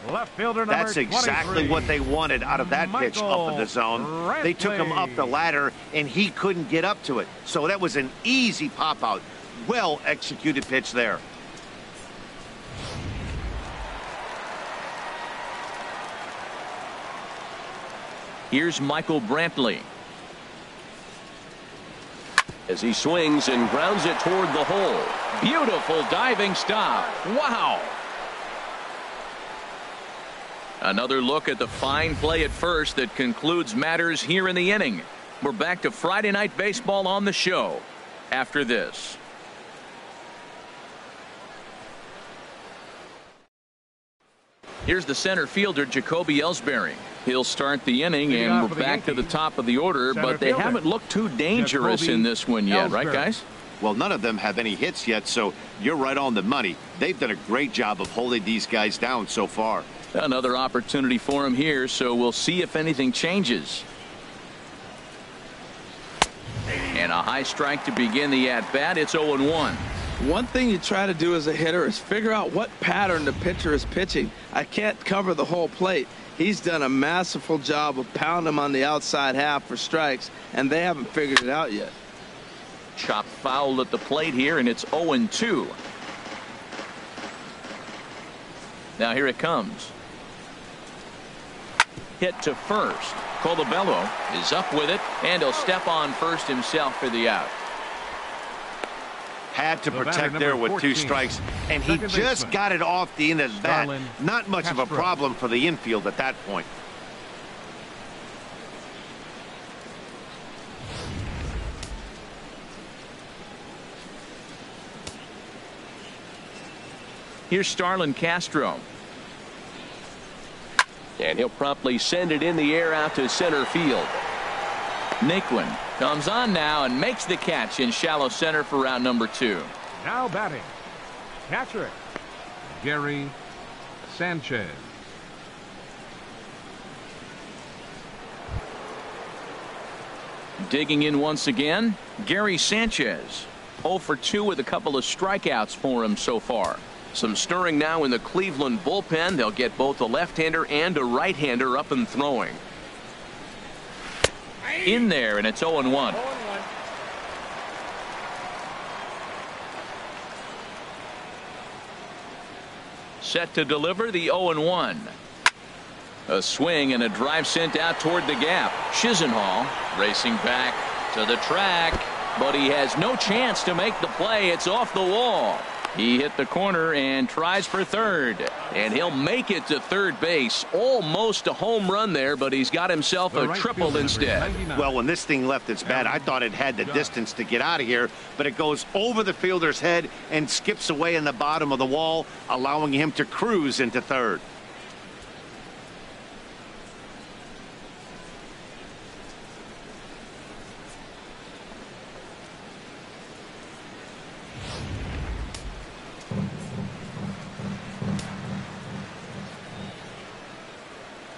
Left fielder number That's exactly 23. what they wanted out of that pitch up in the zone. They took him up the ladder and he couldn't get up to it. So that was an easy pop out. Well executed pitch there. Here's Michael Brantley. as he swings and grounds it toward the hole. Beautiful diving stop. Wow. Another look at the fine play at first that concludes matters here in the inning. We're back to Friday Night Baseball on the show after this. Here's the center fielder, Jacoby Ellsbury. He'll start the inning, and we're back to the top of the order, but they haven't looked too dangerous in this one yet, right, guys? Well, none of them have any hits yet, so you're right on the money. They've done a great job of holding these guys down so far. Another opportunity for him here, so we'll see if anything changes. And a high strike to begin the at-bat. It's 0-1. One thing you try to do as a hitter is figure out what pattern the pitcher is pitching. I can't cover the whole plate. He's done a masterful job of pounding him on the outside half for strikes, and they haven't figured it out yet. Chop foul at the plate here, and it's 0-2. Now here it comes. Hit to first. Colabello is up with it, and he'll step on first himself for the out. Had to protect there with 2 strikes, and he just got it off the end of the bat. Not much of a problem for the infield at that point. Here's Starlin Castro. And he'll promptly send it in the air out to center field. Naquin comes on now and makes the catch in shallow center for round number 2. Now batting, catcher, Gary Sanchez. Digging in once again, Gary Sanchez. 0 for 2 with a couple of strikeouts for him so far. Some stirring now in the Cleveland bullpen. They'll get both a left-hander and a right-hander up and throwing. In there, and it's 0-1. Set to deliver the 0-1. A swing and a drive sent out toward the gap. Chisenhall racing back to the track, but he has no chance to make the play. It's off the wall. He hit the corner and tries for third, and he'll make it to third base. Almost a home run there, but he's got himself a triple instead. Well, when this thing left its bat, I thought it had the distance to get out of here, but it goes over the fielder's head and skips away in the bottom of the wall, allowing him to cruise into third.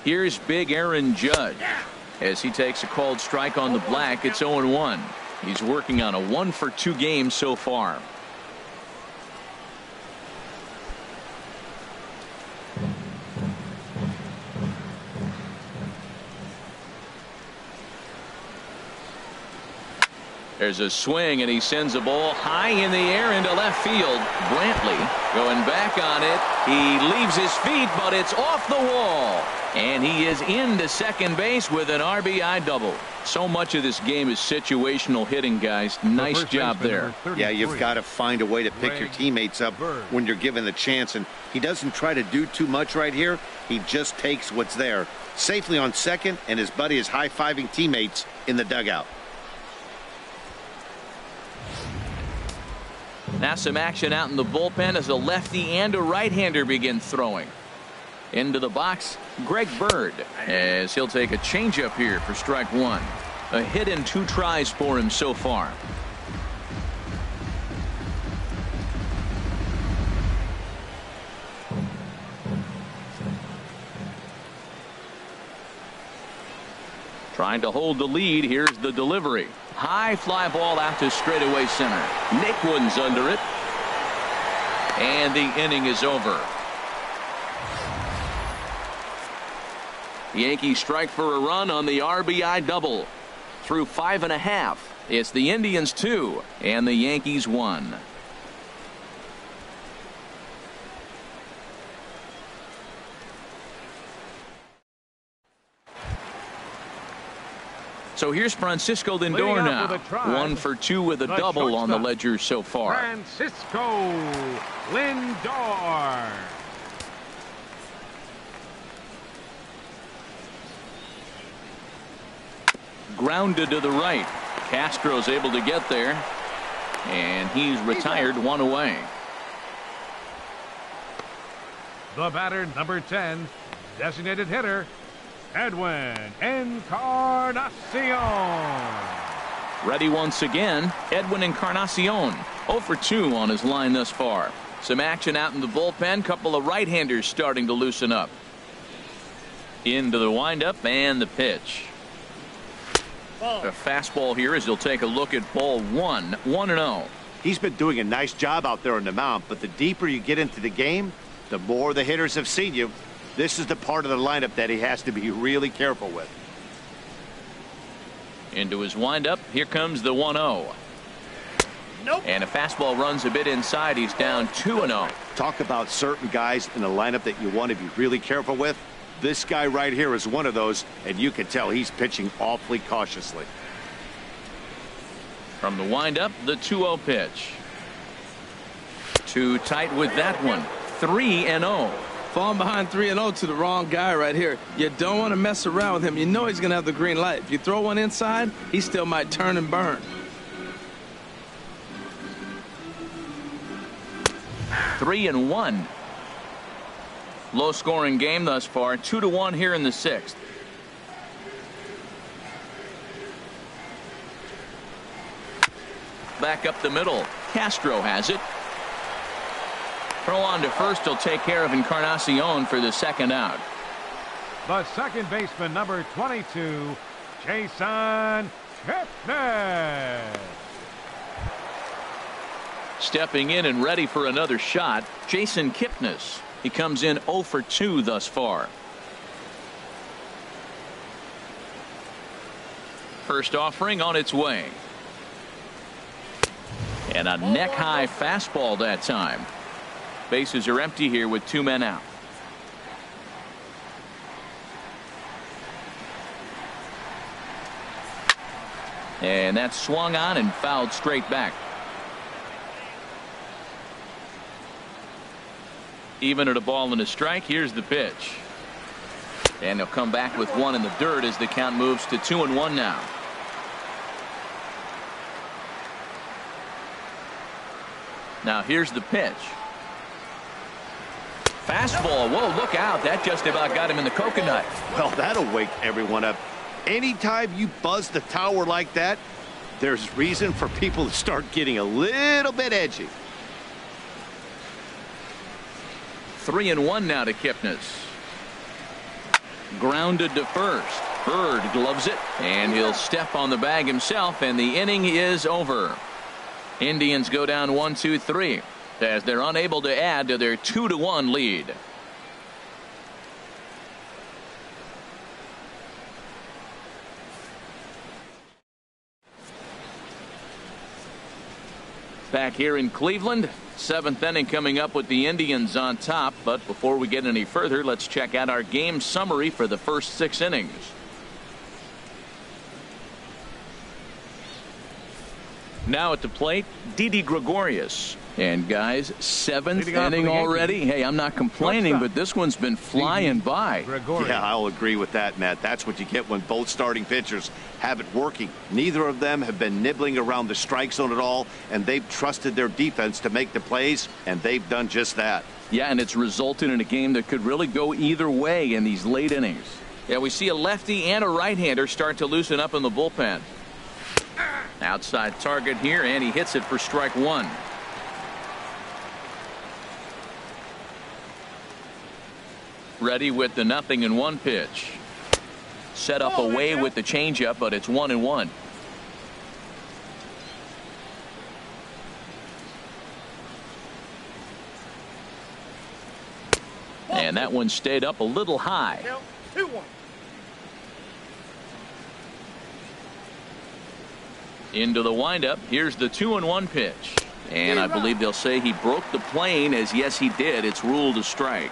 Here's big Aaron Judge. As he takes a called strike on the black, it's 0-1. He's working on a 1 for 2 game so far. There's a swing, and he sends a ball high in the air into left field. Brantley going back on it. He leaves his feet, but it's off the wall. And he is into second base with an RBI double. So much of this game is situational hitting, guys. Nice job there. Yeah, you've got to find a way to pick your teammates up when you're given the chance. And he doesn't try to do too much right here. He just takes what's there. Safely on second, and his buddy is high-fiving teammates in the dugout. Now some action out in the bullpen as a lefty and a right-hander begin throwing. Into the box, Greg Bird, as he'll take a changeup here for strike 1. A hit and 2 tries for him so far. Trying to hold the lead. Here's the delivery. High fly ball out to straightaway center. Naquin's under it. And the inning is over. Yankees strike for a run on the RBI double. Through 5.5. It's the Indians 2 and the Yankees 1. So here's Francisco Leading Lindor off now. with a try, 1 for 2 with a the double on the shortstop, ledger so far. Francisco Lindor. Grounded to the right. Castro's able to get there. And he's retired, 1 away. The batter, number 10, designated hitter, Edwin Encarnacion. Ready once again, Edwin Encarnacion. 0 for 2 on his line thus far. Some action out in the bullpen. Couple of right-handers starting to loosen up. Into the windup and the pitch. A fastball here as he'll take a look at ball 1. 1-0. He's been doing a nice job out there on the mound, but the deeper you get into the game, the more the hitters have seen you. This is the part of the lineup that he has to be really careful with. Into his windup. Here comes the 1-0. Nope. And a fastball runs a bit inside. He's down 2-0. Talk about certain guys in the lineup that you want to be really careful with. This guy right here is one of those, and you can tell he's pitching awfully cautiously. From the windup, the 2-0 pitch. Too tight with that one. 3-0. Falling behind 3-0 to the wrong guy right here. You don't want to mess around with him. You know he's going to have the green light. If you throw one inside, he still might turn and burn. 3-1. Low scoring game thus far. 2-1 here in the 6th. Back up the middle. Castro has it. Throw on to first. He'll take care of Encarnacion for the second out. The second baseman, number 22, Jason Kipnis. Stepping in and ready for another shot, Jason Kipnis. He comes in 0 for 2 thus far. First offering on its way. And a neck-high fastball that time. Bases are empty here with 2 men out. And that's swung on and fouled straight back. Even at a ball and a strike. Here's the pitch. And he'll come back with 1 in the dirt as the count moves to 2-1 now. Now here's the pitch. Fastball. Whoa, look out. That just about got him in the coconut. Well, that'll wake everyone up. Anytime you buzz the tower like that, there's reason for people to start getting a little bit edgy. 3-1 now to Kipnis. Grounded to first. Bird gloves it, and he'll step on the bag himself, and the inning is over. Indians go down 1-2-3 as they're unable to add to their 2-1 lead. Back here in Cleveland, 7th inning coming up with the Indians on top. But before we get any further, let's check out our game summary for the first 6 innings. Now at the plate, Didi Gregorius. And guys, 7th inning already. Hey, I'm not complaining, but this one's been flying by. Yeah, I'll agree with that, Matt. That's what you get when both starting pitchers have it working. Neither of them have been nibbling around the strike zone at all, and they've trusted their defense to make the plays, and they've done just that. Yeah, and it's resulted in a game that could really go either way in these late innings. Yeah, we see a lefty and a right-hander start to loosen up in the bullpen. Outside target here, and he hits it for strike 1. Ready with the 0-1 pitch. Set up away with the changeup, but it's 1-1. And that one stayed up a little high. 2-1. Into the windup. Here's the 2-1 pitch. And I believe they'll say he broke the plane, as yes he did. It's ruled a strike.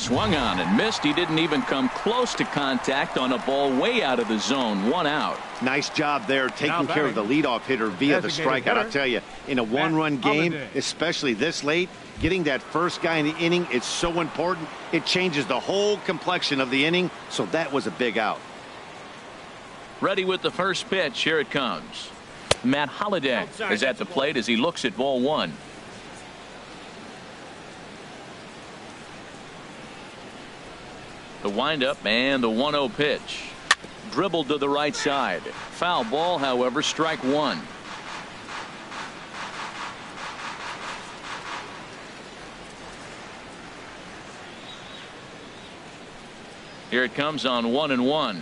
Swung on and missed. He didn't even come close to contact on a ball way out of the zone. 1 out. Nice job there taking care of the leadoff hitter via the strikeout. I'll tell you, in a one-run game, especially this late, getting that first guy in the inning is so important. It changes the whole complexion of the inning, so that was a big out. Ready with the first pitch. Here it comes. Matt Holliday is at the plate as he looks at ball 1. The windup and the 1-0 pitch. Dribbled to the right side. Foul ball, however, strike 1. Here it comes on 1-1.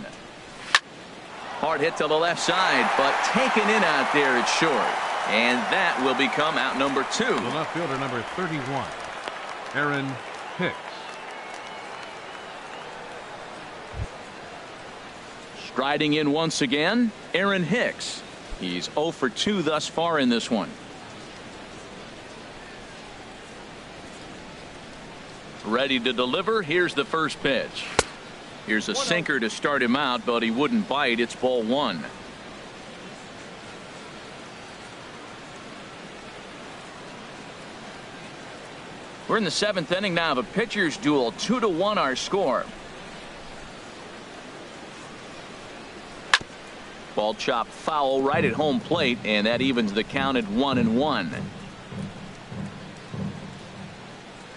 Hard hit to the left side, but taken in out there. It's short. And that will become out number 2. The left fielder, number 31, Aaron Hicks. Striding in once again, Aaron Hicks. He's 0 for 2 thus far in this one. Ready to deliver. Here's the first pitch. Here's a sinker to start him out, but he wouldn't bite. It's ball 1. We're in the 7th inning now of a pitcher's duel. 2-1 our score. Ball chopped foul right at home plate, and that evens the count at 1-1.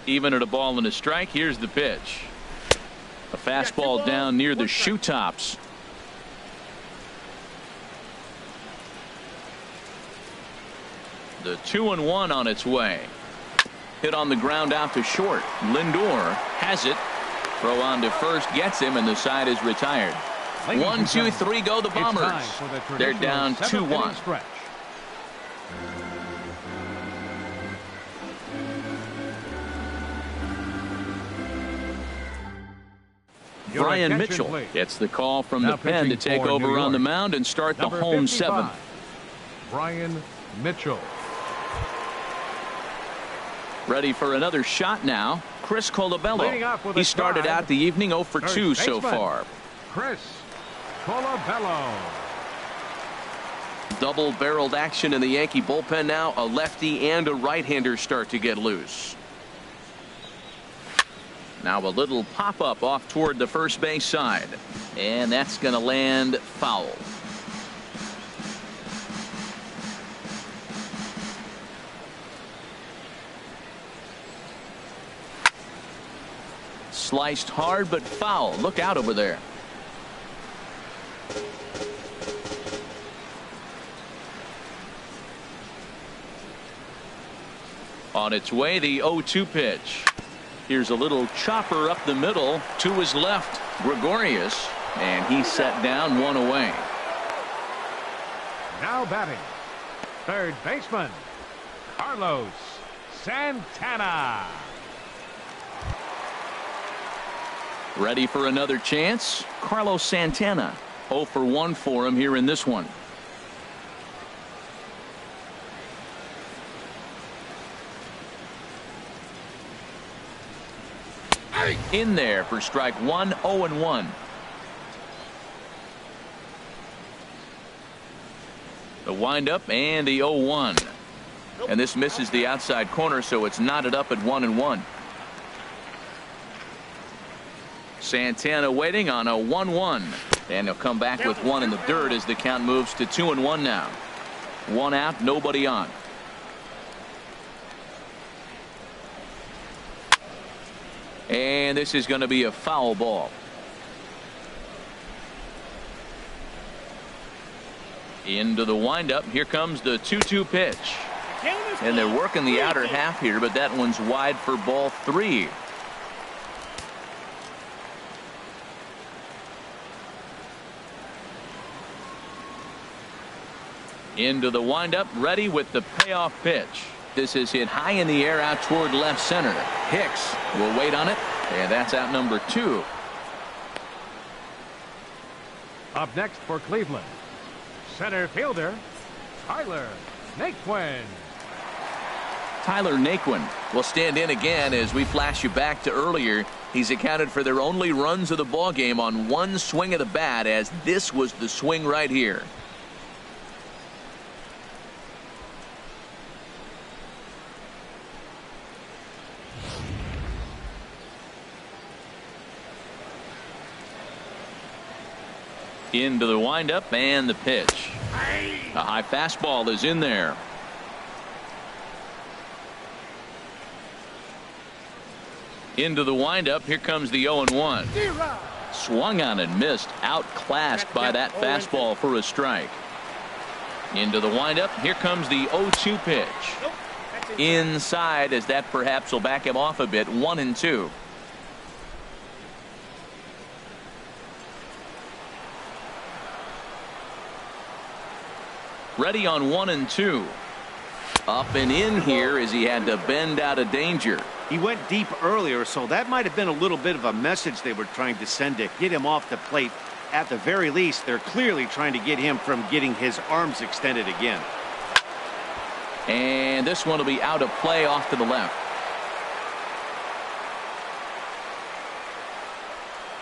Even at a ball and a strike. Here's the pitch. A fastball down near the shoe tops. The 2-1 on its way. Hit on the ground out to short. Lindor has it. Throw on to first gets him, and the side is retired. 1, 2, 3 go the Bombers. They're down 2-1. Brian Mitchell gets the call from the pen to take over on the mound and start the home 7th. Brian Mitchell. Ready for another shot now. Chris Colabello. He started out the evening 0 for 2 so far. Chris Colabello. Double-barreled action in the Yankee bullpen now. A lefty and a right-hander start to get loose. Now a little pop-up off toward the first base side. And that's going to land foul. Sliced hard but foul. Look out over there. On its way, the 0-2 pitch. Here's a little chopper up the middle to his left. Gregorius, and he's set down 1 away. Now batting, third baseman, Carlos Santana. Ready for another chance. Carlos Santana. 0 for 1 for him here in this one. In there for strike 1. 0-1. The windup and the 0-1. And this misses the outside corner, so it's knotted up at 1-1. Santana waiting on a 1-1. And he'll come back with 1 in the dirt as the count moves to 2-1 now. 1 out, nobody on. And this is going to be a foul ball. Into the windup. Here comes the 2-2 pitch. And they're working the outer half here, but that one's wide for ball 3. Into the windup, ready with the payoff pitch. This is hit high in the air out toward left center. Hicks will wait on it, and that's out number 2. Up next for Cleveland, center fielder Tyler Naquin. Tyler Naquin will stand in again as we flash you back to earlier. He's accounted for their only runs of the ball game on one swing of the bat, as this was the swing right here. Into the windup and the pitch. A high fastball is in there. Into the windup. Here comes the 0-1. Swung on and missed. Outclassed by that fastball for a strike. Into the windup. Here comes the 0-2 pitch. Inside, as that perhaps will back him off a bit. 1-2. Ready on 1-2. Up and in here as he had to bend out of danger. He went deep earlier, so that might have been a little bit of a message they were trying to send to get him off the plate. At the very least, they're clearly trying to get him from getting his arms extended again. And this one will be out of play off to the left.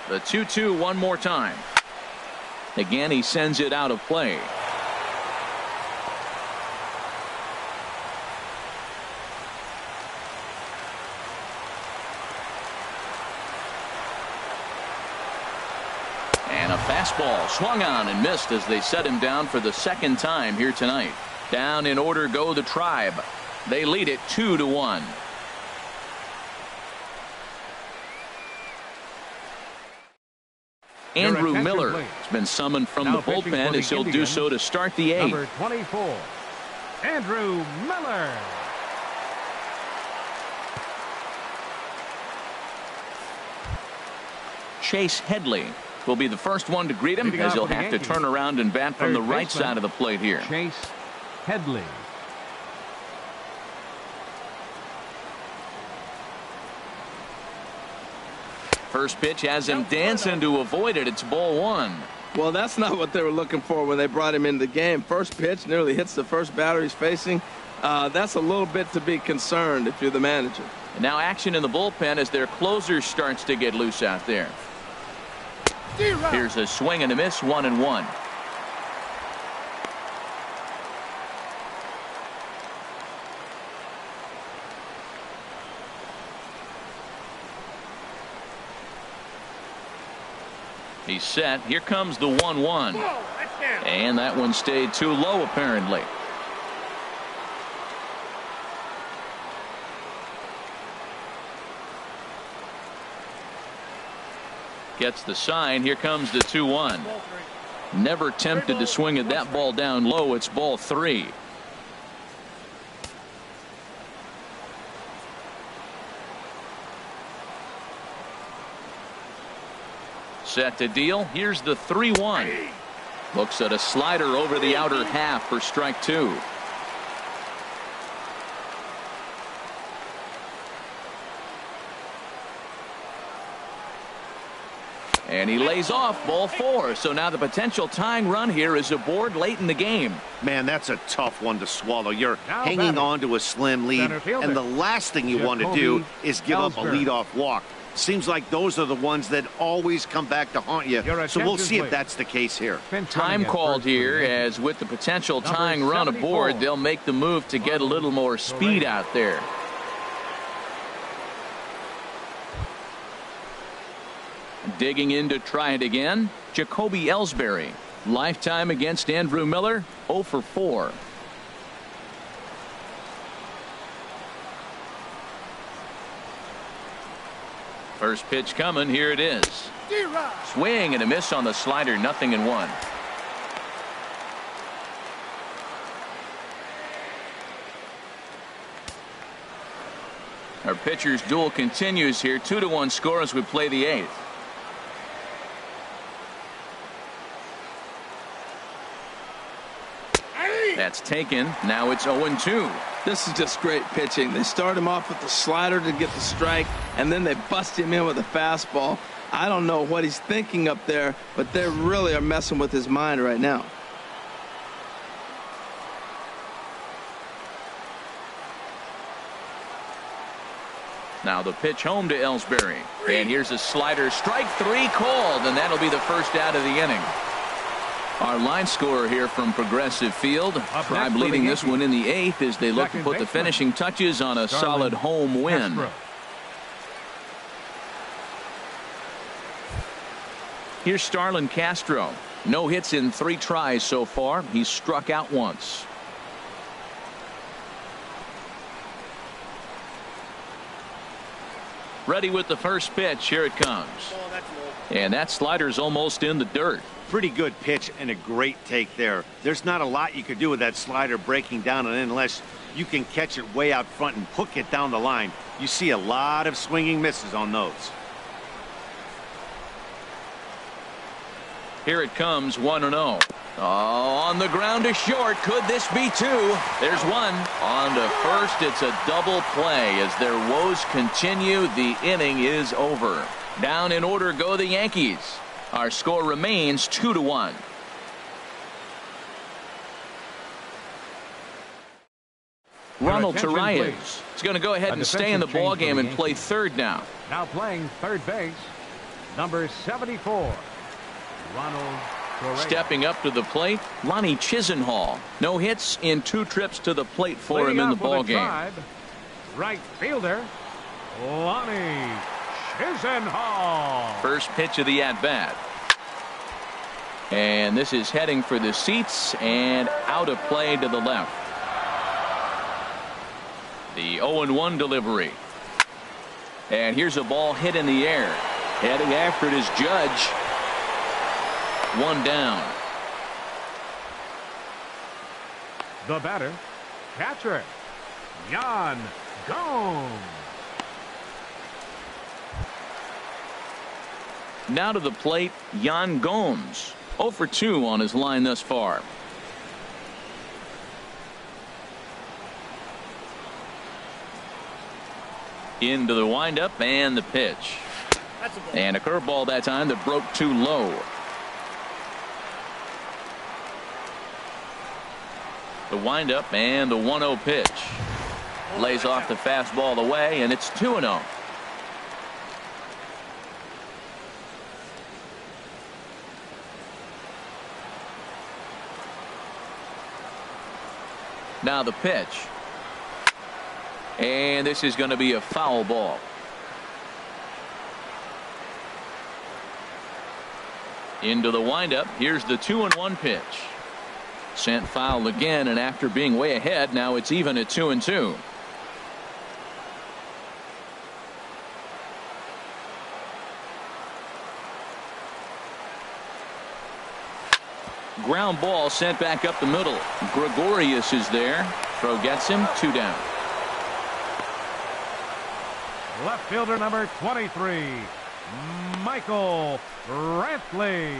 The 2-2 one more time. Again, he sends it out of play. And a fastball swung on and missed as they set him down for the second time here tonight. Down in order go the Tribe. They lead it 2-1. Andrew Miller has been summoned from the bullpen as he'll do so to start the eighth. Number 24, Andrew Miller. Chase Headley will be the first one to greet him, as he'll have to turn around and bat from the right side of the plate here. Chase Headley. First pitch has him dancing to avoid it. It's ball one. Well, that's not what they were looking for when they brought him into the game. First pitch nearly hits the first batter he's facing. That's a little bit to be concerned if you're the manager. And now action in the bullpen as their closer starts to get loose out there. Here's a swing and a miss, 1-1. He's set. Here comes the 1-1. And that one stayed too low, apparently. Gets the sign. Here comes the 2-1. Never tempted to swing at that ball down low. It's ball three. Set to deal. Here's the 3-1. Looks at a slider over the outer half for strike two. And he lays off, ball four. So now the potential tying run here is aboard late in the game. Man, that's a tough one to swallow. You're hanging on to a slim lead, and the last thing you want to do is give up a leadoff walk. Seems like those are the ones that always come back to haunt you. So we'll see if that's the case here. Time called here, as with the potential tying run aboard, they'll make the move to get a little more speed out there. Digging in to try it again, Jacoby Ellsbury. Lifetime against Andrew Miller, 0 for 4. First pitch coming. Here it is. Swing and a miss on the slider. 0-1. Our pitcher's duel continues here. 2-1 score as we play the eighth. That's taken. Now it's 0-2. This is just great pitching. They start him off with the slider to get the strike, and then they bust him in with a fastball. I don't know what he's thinking up there, but they really are messing with his mind right now. Now the pitch home to Ellsbury. And here's a slider. Strike three called, and that'll be the first out of the inning. Our line scorer here from Progressive Field. Tribe leading this one in the 8th as they look to put the finishing touches on a solid home win. Here's Starlin Castro. No hits in 3 tries so far. He's struck out once. Ready with the first pitch. Here it comes. And that slider's almost in the dirt. Pretty good pitch and a great take there. There's not a lot you could do with that slider breaking down, and unless you can catch it way out front and hook it down the line, you see a lot of swinging misses on those. Here it comes, 1-0. Oh, on the ground to short. Could this be 2? There's 1. On to first. It's a double play as their woes continue. The inning is over. Down in order go the Yankees. Our score remains 2-1. Ronald Torreyes is going to go ahead and stay in the ball game and play third now. Now playing third base, number 74. Ronald Torreyes. Stepping up to the plate, Lonnie Chisenhall. No hits in 2 trips to the plate for him in the ball game. Right fielder, Lonnie Chisenhall. First pitch of the at-bat. And this is heading for the seats and out of play to the left. The 0-1 delivery. And here's a ball hit in the air. Heading after it is Judge. 1 down. The batter, catcher, Yan Gomes. Now to the plate, Yan Gomes. 0 for 2 on his line thus far. Into the windup and the pitch. And a curveball that time that broke too low. The windup and the 1-0 pitch. Lays off the fastball away, and it's 2-0. Now the pitch. And this is going to be a foul ball. Into the windup. Here's the 2-1 pitch. Sent foul again, and after being way ahead, now it's even at 2-2. Ground ball sent back up the middle. Gregorius is there. Throw gets him. 2 down. Left fielder number 23, Michael Brantley.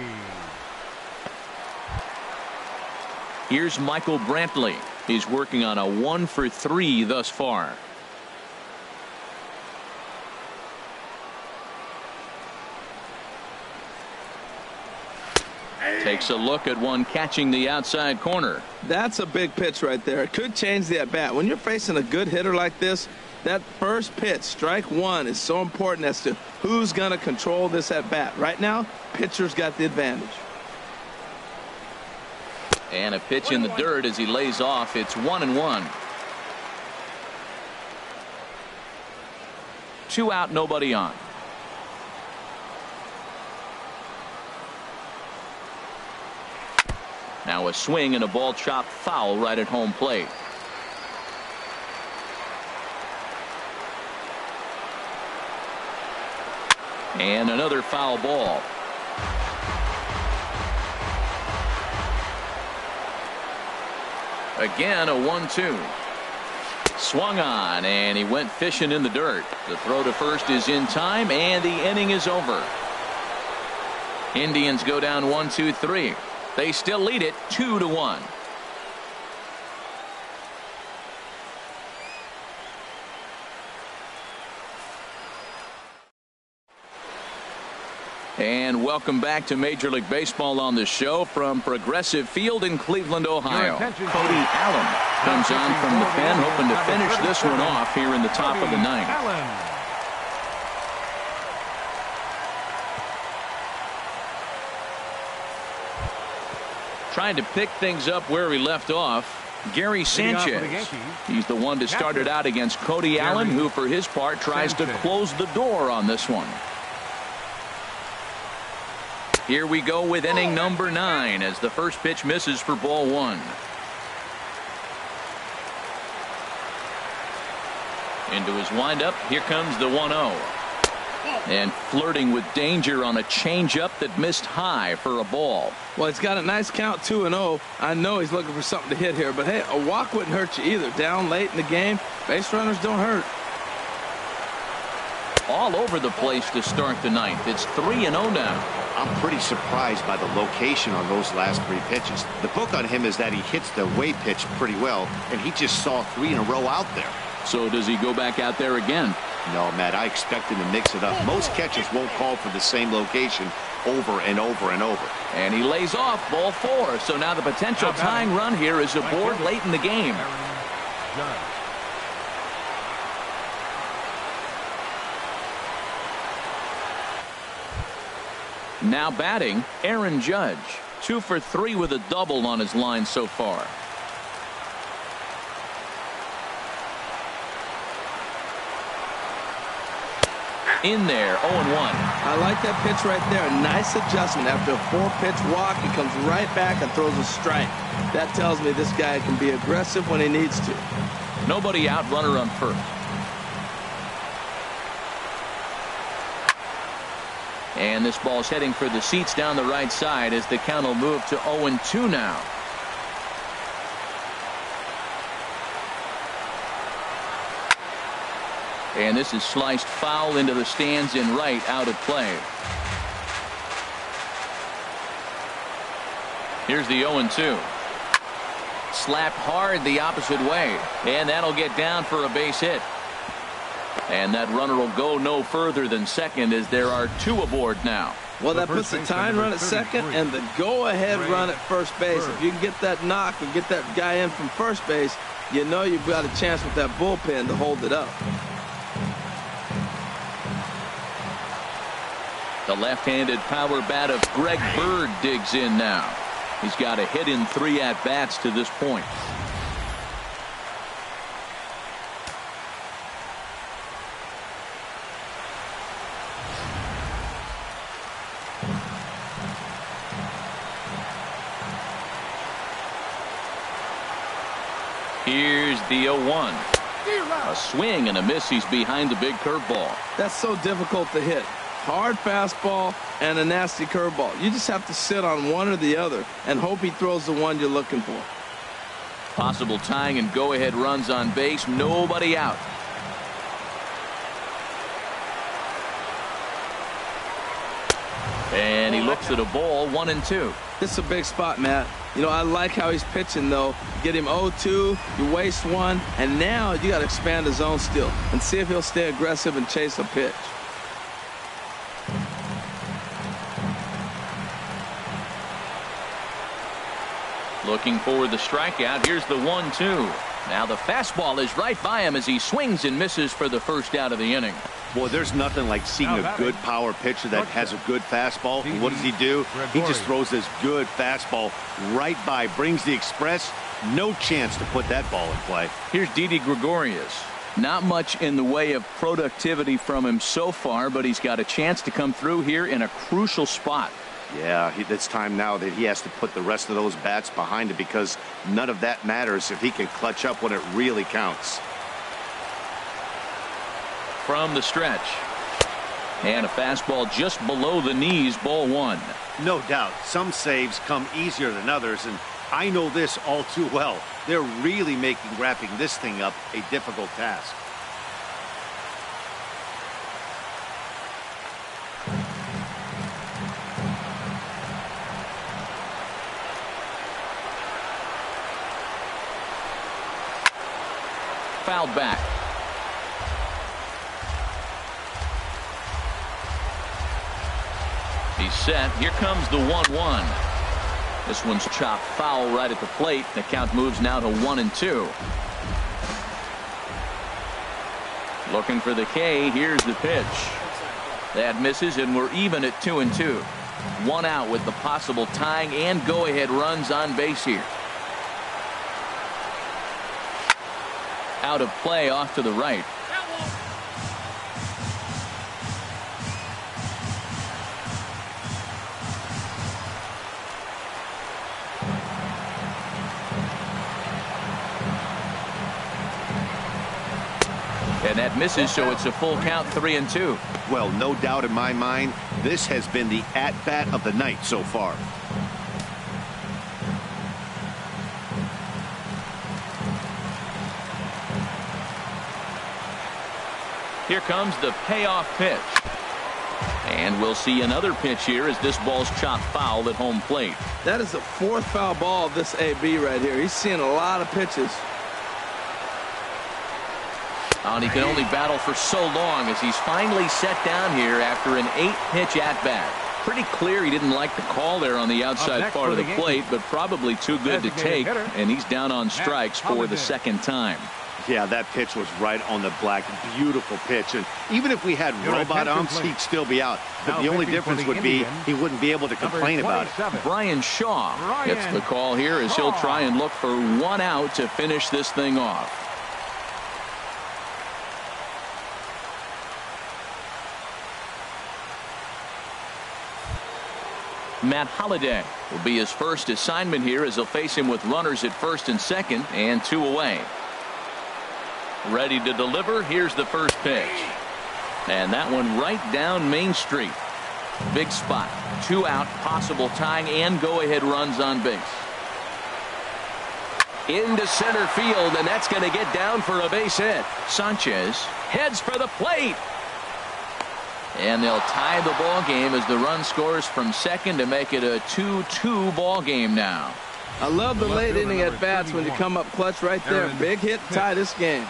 Here's Michael Brantley. He's working on a 1 for 3 thus far. Takes a look at one catching the outside corner. That's a big pitch right there. It could change the at-bat. When you're facing a good hitter like this, that first pitch, strike 1, is so important as to who's going to control this at-bat. Right now, pitcher's got the advantage. And a pitch in the dirt as he lays off. It's 1-1. 2 out, nobody on. Now a swing and a ball chopped foul right at home plate. And another foul ball. Again, a 1-2. Swung on, and he went fishing in the dirt. The throw to first is in time, and the inning is over. Indians go down 1-2-3. They still lead it 2-1. And welcome back to Major League Baseball on the show from Progressive Field in Cleveland, Ohio. Cody Allen comes on from the pen, hoping to finish this one off here in the top of the 9th. trying to pick things up where he left off. Gary Sanchez. He's the one to start it out against Cody Allen, who for his part tries to close the door on this one. Here we go with inning number 9 as the first pitch misses for ball 1. Into his windup. Here comes the 1-0. And flirting with danger on a changeup that missed high for a ball. Well, he's got a nice count, 2-0. I know he's looking for something to hit here, but hey, a walk wouldn't hurt you either. Down late in the game, base runners don't hurt. All over the place to start the 9th. It's 3-0 now. I'm pretty surprised by the location on those last 3 pitches. The book on him is that he hits the way pitch pretty well, and he just saw 3 in a row out there. So does he go back out there again? No, Matt, I expect him to mix it up. Most catchers won't call for the same location over and over and over. And he lays off ball 4. So now the potential tying run here is aboard late in the game. Now batting, Aaron Judge. 2 for 3 with a double on his line so far. In there, 0-1. I like that pitch right there. Nice adjustment. After a 4-pitch walk, he comes right back and throws a strike. That tells me this guy can be aggressive when he needs to. Nobody out, runner on first. And this ball's heading for the seats down the right side as the count will move to 0-2 now. And this is sliced foul into the stands in right, out of play. Here's the 0-2. Slapped hard the opposite way. And that'll get down for a base hit. And that runner will go no further than second as there are 2 aboard now. Well, that puts the tying run at second and the go-ahead run at first base. If you can get that knock or get that guy in from first base, you know you've got a chance with that bullpen to hold it up. The left-handed power bat of Greg Bird digs in now. He's got a hit in 3 at-bats to this point. Here's the 0-1. A swing and a miss. He's behind the big curveball. That's so difficult to hit. Hard fastball and a nasty curveball. You just have to sit on one or the other and hope he throws the one you're looking for. Possible tying and go-ahead runs on base. Nobody out. And he looks at a ball, 1-2. This is a big spot, Matt. You know, I like how he's pitching, though. Get him 0-2, you waste 1, and now you got to expand the zone still and see if he'll stay aggressive and chase a pitch. Looking for the strikeout. Here's the 1-2. Now the fastball is right by him as he swings and misses for the first out of the inning. Boy, there's nothing like seeing a good power pitcher that has a good fastball. And what does he do? He just throws this good fastball right by, brings the express. No chance to put that ball in play. Here's Didi Gregorius. Not much in the way of productivity from him so far, but he's got a chance to come through here in a crucial spot. Yeah, it's time now that he has to put the rest of those bats behind it, because none of that matters if he can clutch up when it really counts. From the stretch. And a fastball just below the knees, ball 1. No doubt. Some saves come easier than others, and I know this all too well. They're really making wrapping this thing up a difficult task. Fouled back. He's set. Here comes the 1-1. This one's chopped foul right at the plate. The count moves now to 1-2. Looking for the K. Here's the pitch. That misses, and we're even at 2-2. One out with the possible tying and go-ahead runs on base here. Out of play off to the right. And that misses, so it's a full count, 3-2. Well, no doubt in my mind, this has been the at-bat of the night so far. Here comes the payoff pitch. And we'll see another pitch here as this ball's chopped foul at home plate. That is the fourth foul ball of this AB right here. He's seeing a lot of pitches. And he can only battle for so long as he's finally set down here after an 8-pitch at-bat. Pretty clear he didn't like the call there on the outside part of the plate, but probably too good to take, and he's down on strikes for the second time. Yeah, that pitch was right on the black. Beautiful pitch. And even if we had robot umps, he'd still be out. But the only difference would be he wouldn't be able to complain about it. Brian Shaw gets the call here as he'll try and look for one out to finish this thing off. Matt Holliday will be his first assignment here as they'll face him with runners at first and second and 2 away. Ready to deliver. Here's the first pitch. And that one right down Main Street. Big spot. 2 out, possible tying and go-ahead runs on base. Into center field, and that's going to get down for a base hit. Sanchez heads for the plate. And they'll tie the ball game as the run scores from second to make it a 2-2 ball game now. I love the late inning at bats when you come up clutch right there. Big hit, tie this game.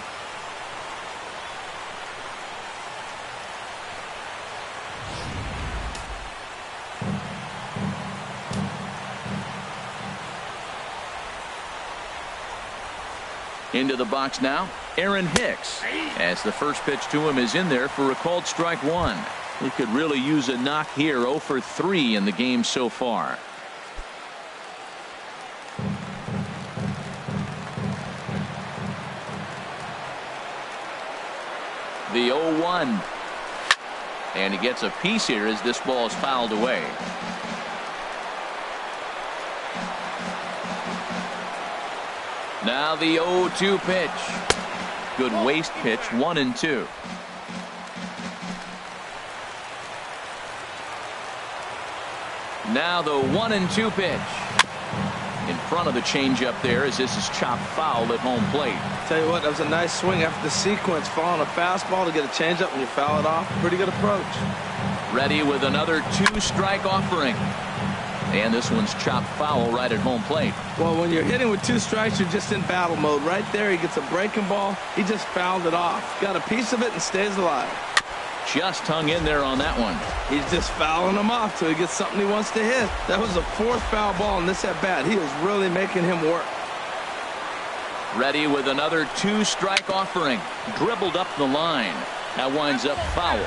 Into the box now, Aaron Hicks, as the first pitch to him is in there for a called strike 1. He could really use a knock here. 0 for 3 in the game so far. The 0-1. And he gets a piece here as this ball is fouled away. Now the 0-2 pitch. Good waste pitch, 1-2. Now the 1-2 pitch. In front of the changeup there as this is chopped foul at home plate. Tell you what, that was a nice swing after the sequence. Following a fastball to get a changeup and you foul it off. Pretty good approach. Ready with another 2-strike offering. And this one's chopped foul right at home plate. Well, when you're hitting with 2 strikes, you're just in battle mode. Right there, he gets a breaking ball. He just fouled it off. Got a piece of it and stays alive. Just hung in there on that one. He's just fouling him off till he gets something he wants to hit. That was the 4th foul ball in this at bat. He is really making him work. Ready with another 2-strike offering. Dribbled up the line. That winds up foul.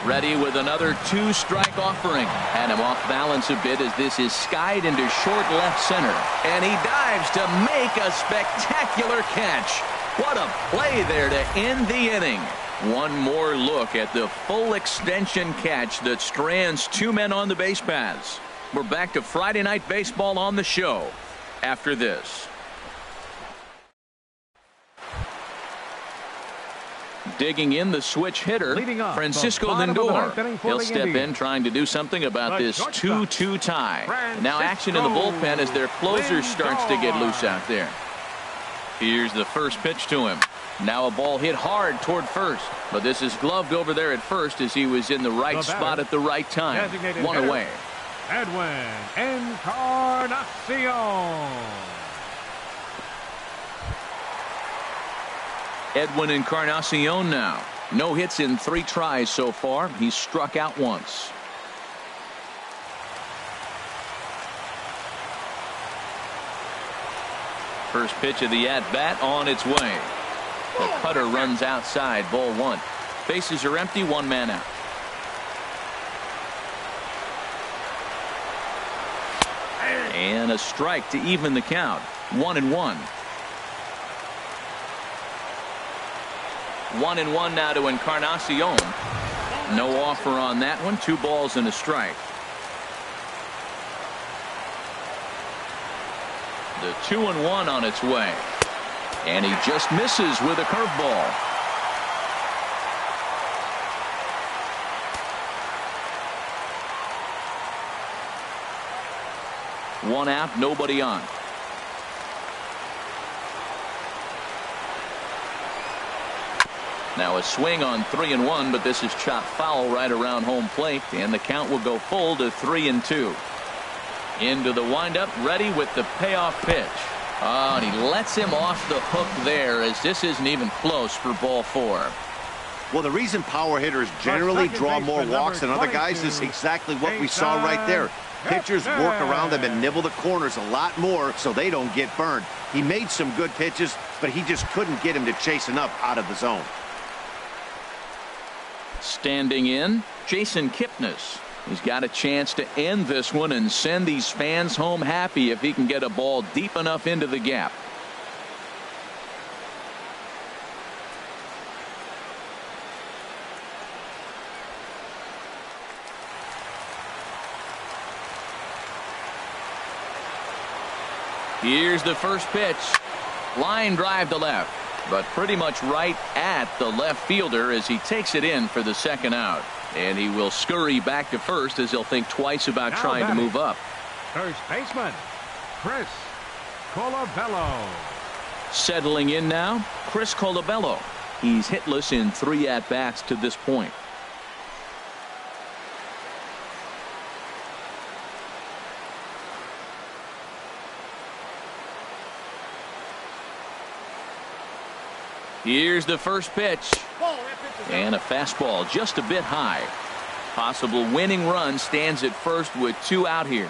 Ready with another 2-strike offering. Had him off balance a bit as this is skied into short left center. And he dives to make a spectacular catch. What a play there to end the inning. One more look at the full extension catch that strands 2 men on the base paths. We're back to Friday Night Baseball on the show after this. Digging in the switch hitter, Francisco Lindor. He'll step in trying to do something about this 2-2 tie. Now action in the bullpen as their closer starts to get loose out there. Here's the first pitch to him. Now a ball hit hard toward first. But this is gloved over there at first as he was in the right spot at the right time. 1 away. Edwin Encarnacion. Edwin Encarnacion now. No hits in 3 tries so far. He's struck out once. First pitch of the at-bat on its way. The cutter runs outside, ball one. Bases are empty, one man out. And a strike to even the count. 1-1. 1-1 now to Encarnacion. No offer on that one. 2 balls and a strike. The 2-1 on its way. And he just misses with a curveball. One out, nobody on. Now a swing on 3-1, but this is chopped foul right around home plate, and the count will go full to 3-2. Into the windup, ready with the payoff pitch. Oh, and he lets him off the hook there, as this isn't even close for ball 4. Well, the reason power hitters generally draw more walks than other guys is exactly what we saw right there. Pitchers work around them and nibble the corners a lot more so they don't get burned. He made some good pitches, but he just couldn't get him to chase enough out of the zone. Standing in, Jason Kipnis. He's got a chance to end this one and send these fans home happy if he can get a ball deep enough into the gap. Here's the first pitch. Line drive to left, but pretty much right at the left fielder as he takes it in for the second out. And he will scurry back to first as he'll think twice about trying to move up. First baseman, Chris Colabello. Settling in now, Chris Colabello. He's hitless in 3 at-bats to this point. Here's the first pitch. And a fastball just a bit high. Possible winning run stands at first with 2 out here.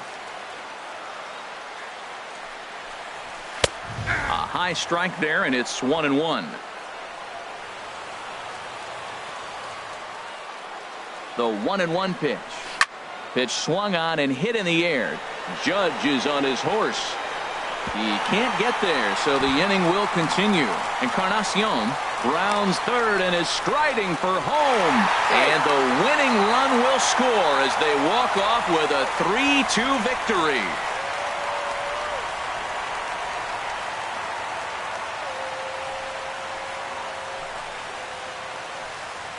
A high strike there, and it's 1-1. The 1-1 pitch. Pitch swung on and hit in the air. Judge is on his horse. He can't get there, so the inning will continue. Encarnacion rounds third and is striding for home. And the winning run will score as they walk off with a 3-2 victory.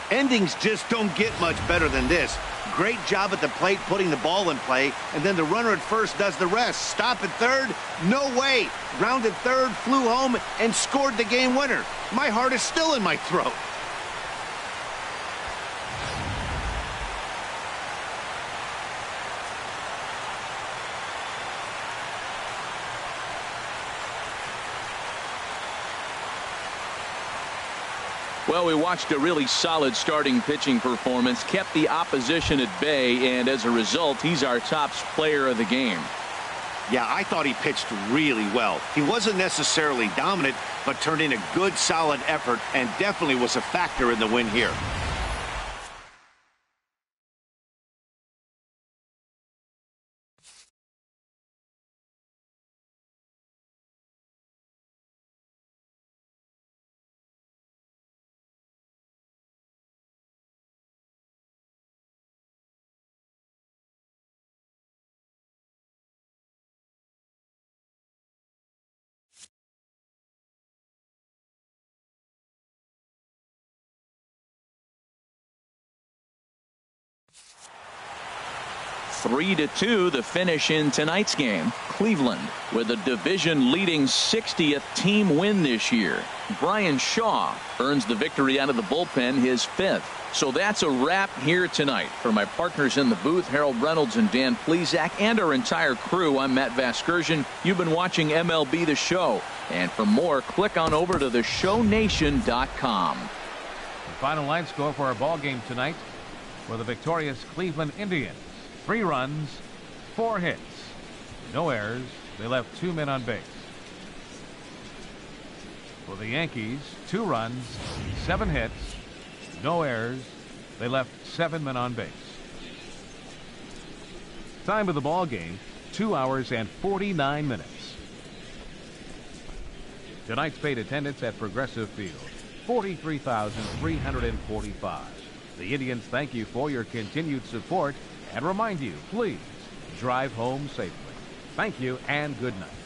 Endings just don't get much better than this. Great job at the plate putting the ball in play, and then the runner at first does the rest. Stop at third? No way. Grounded third, flew home, and scored the game winner. My heart is still in my throat. Well, we watched a really solid starting pitching performance, kept the opposition at bay, and as a result, he's our top player of the game. Yeah, I thought he pitched really well. He wasn't necessarily dominant, but turned in a good, solid effort and definitely was a factor in the win here. Three to 2 the finish in tonight's game. Cleveland with a division leading 60th team win this year. Brian Shaw earns the victory out of the bullpen, his 5th. So that's a wrap here tonight. For my partners in the booth, Harold Reynolds and Dan Plesac, and our entire crew, I'm Matt Vasgersian. You've been watching MLB The Show. And for more, click on over to theshownation.com. The final line score for our ball game tonight for the victorious Cleveland Indians. 3 runs, 4 hits, no errors. They left 2 men on base. For the Yankees, 2 runs, 7 hits, no errors. They left 7 men on base. Time of the ball game, 2 hours and 49 minutes. Tonight's paid attendance at Progressive Field, 43,345. The Indians thank you for your continued support and remind you, please drive home safely. Thank you and good night.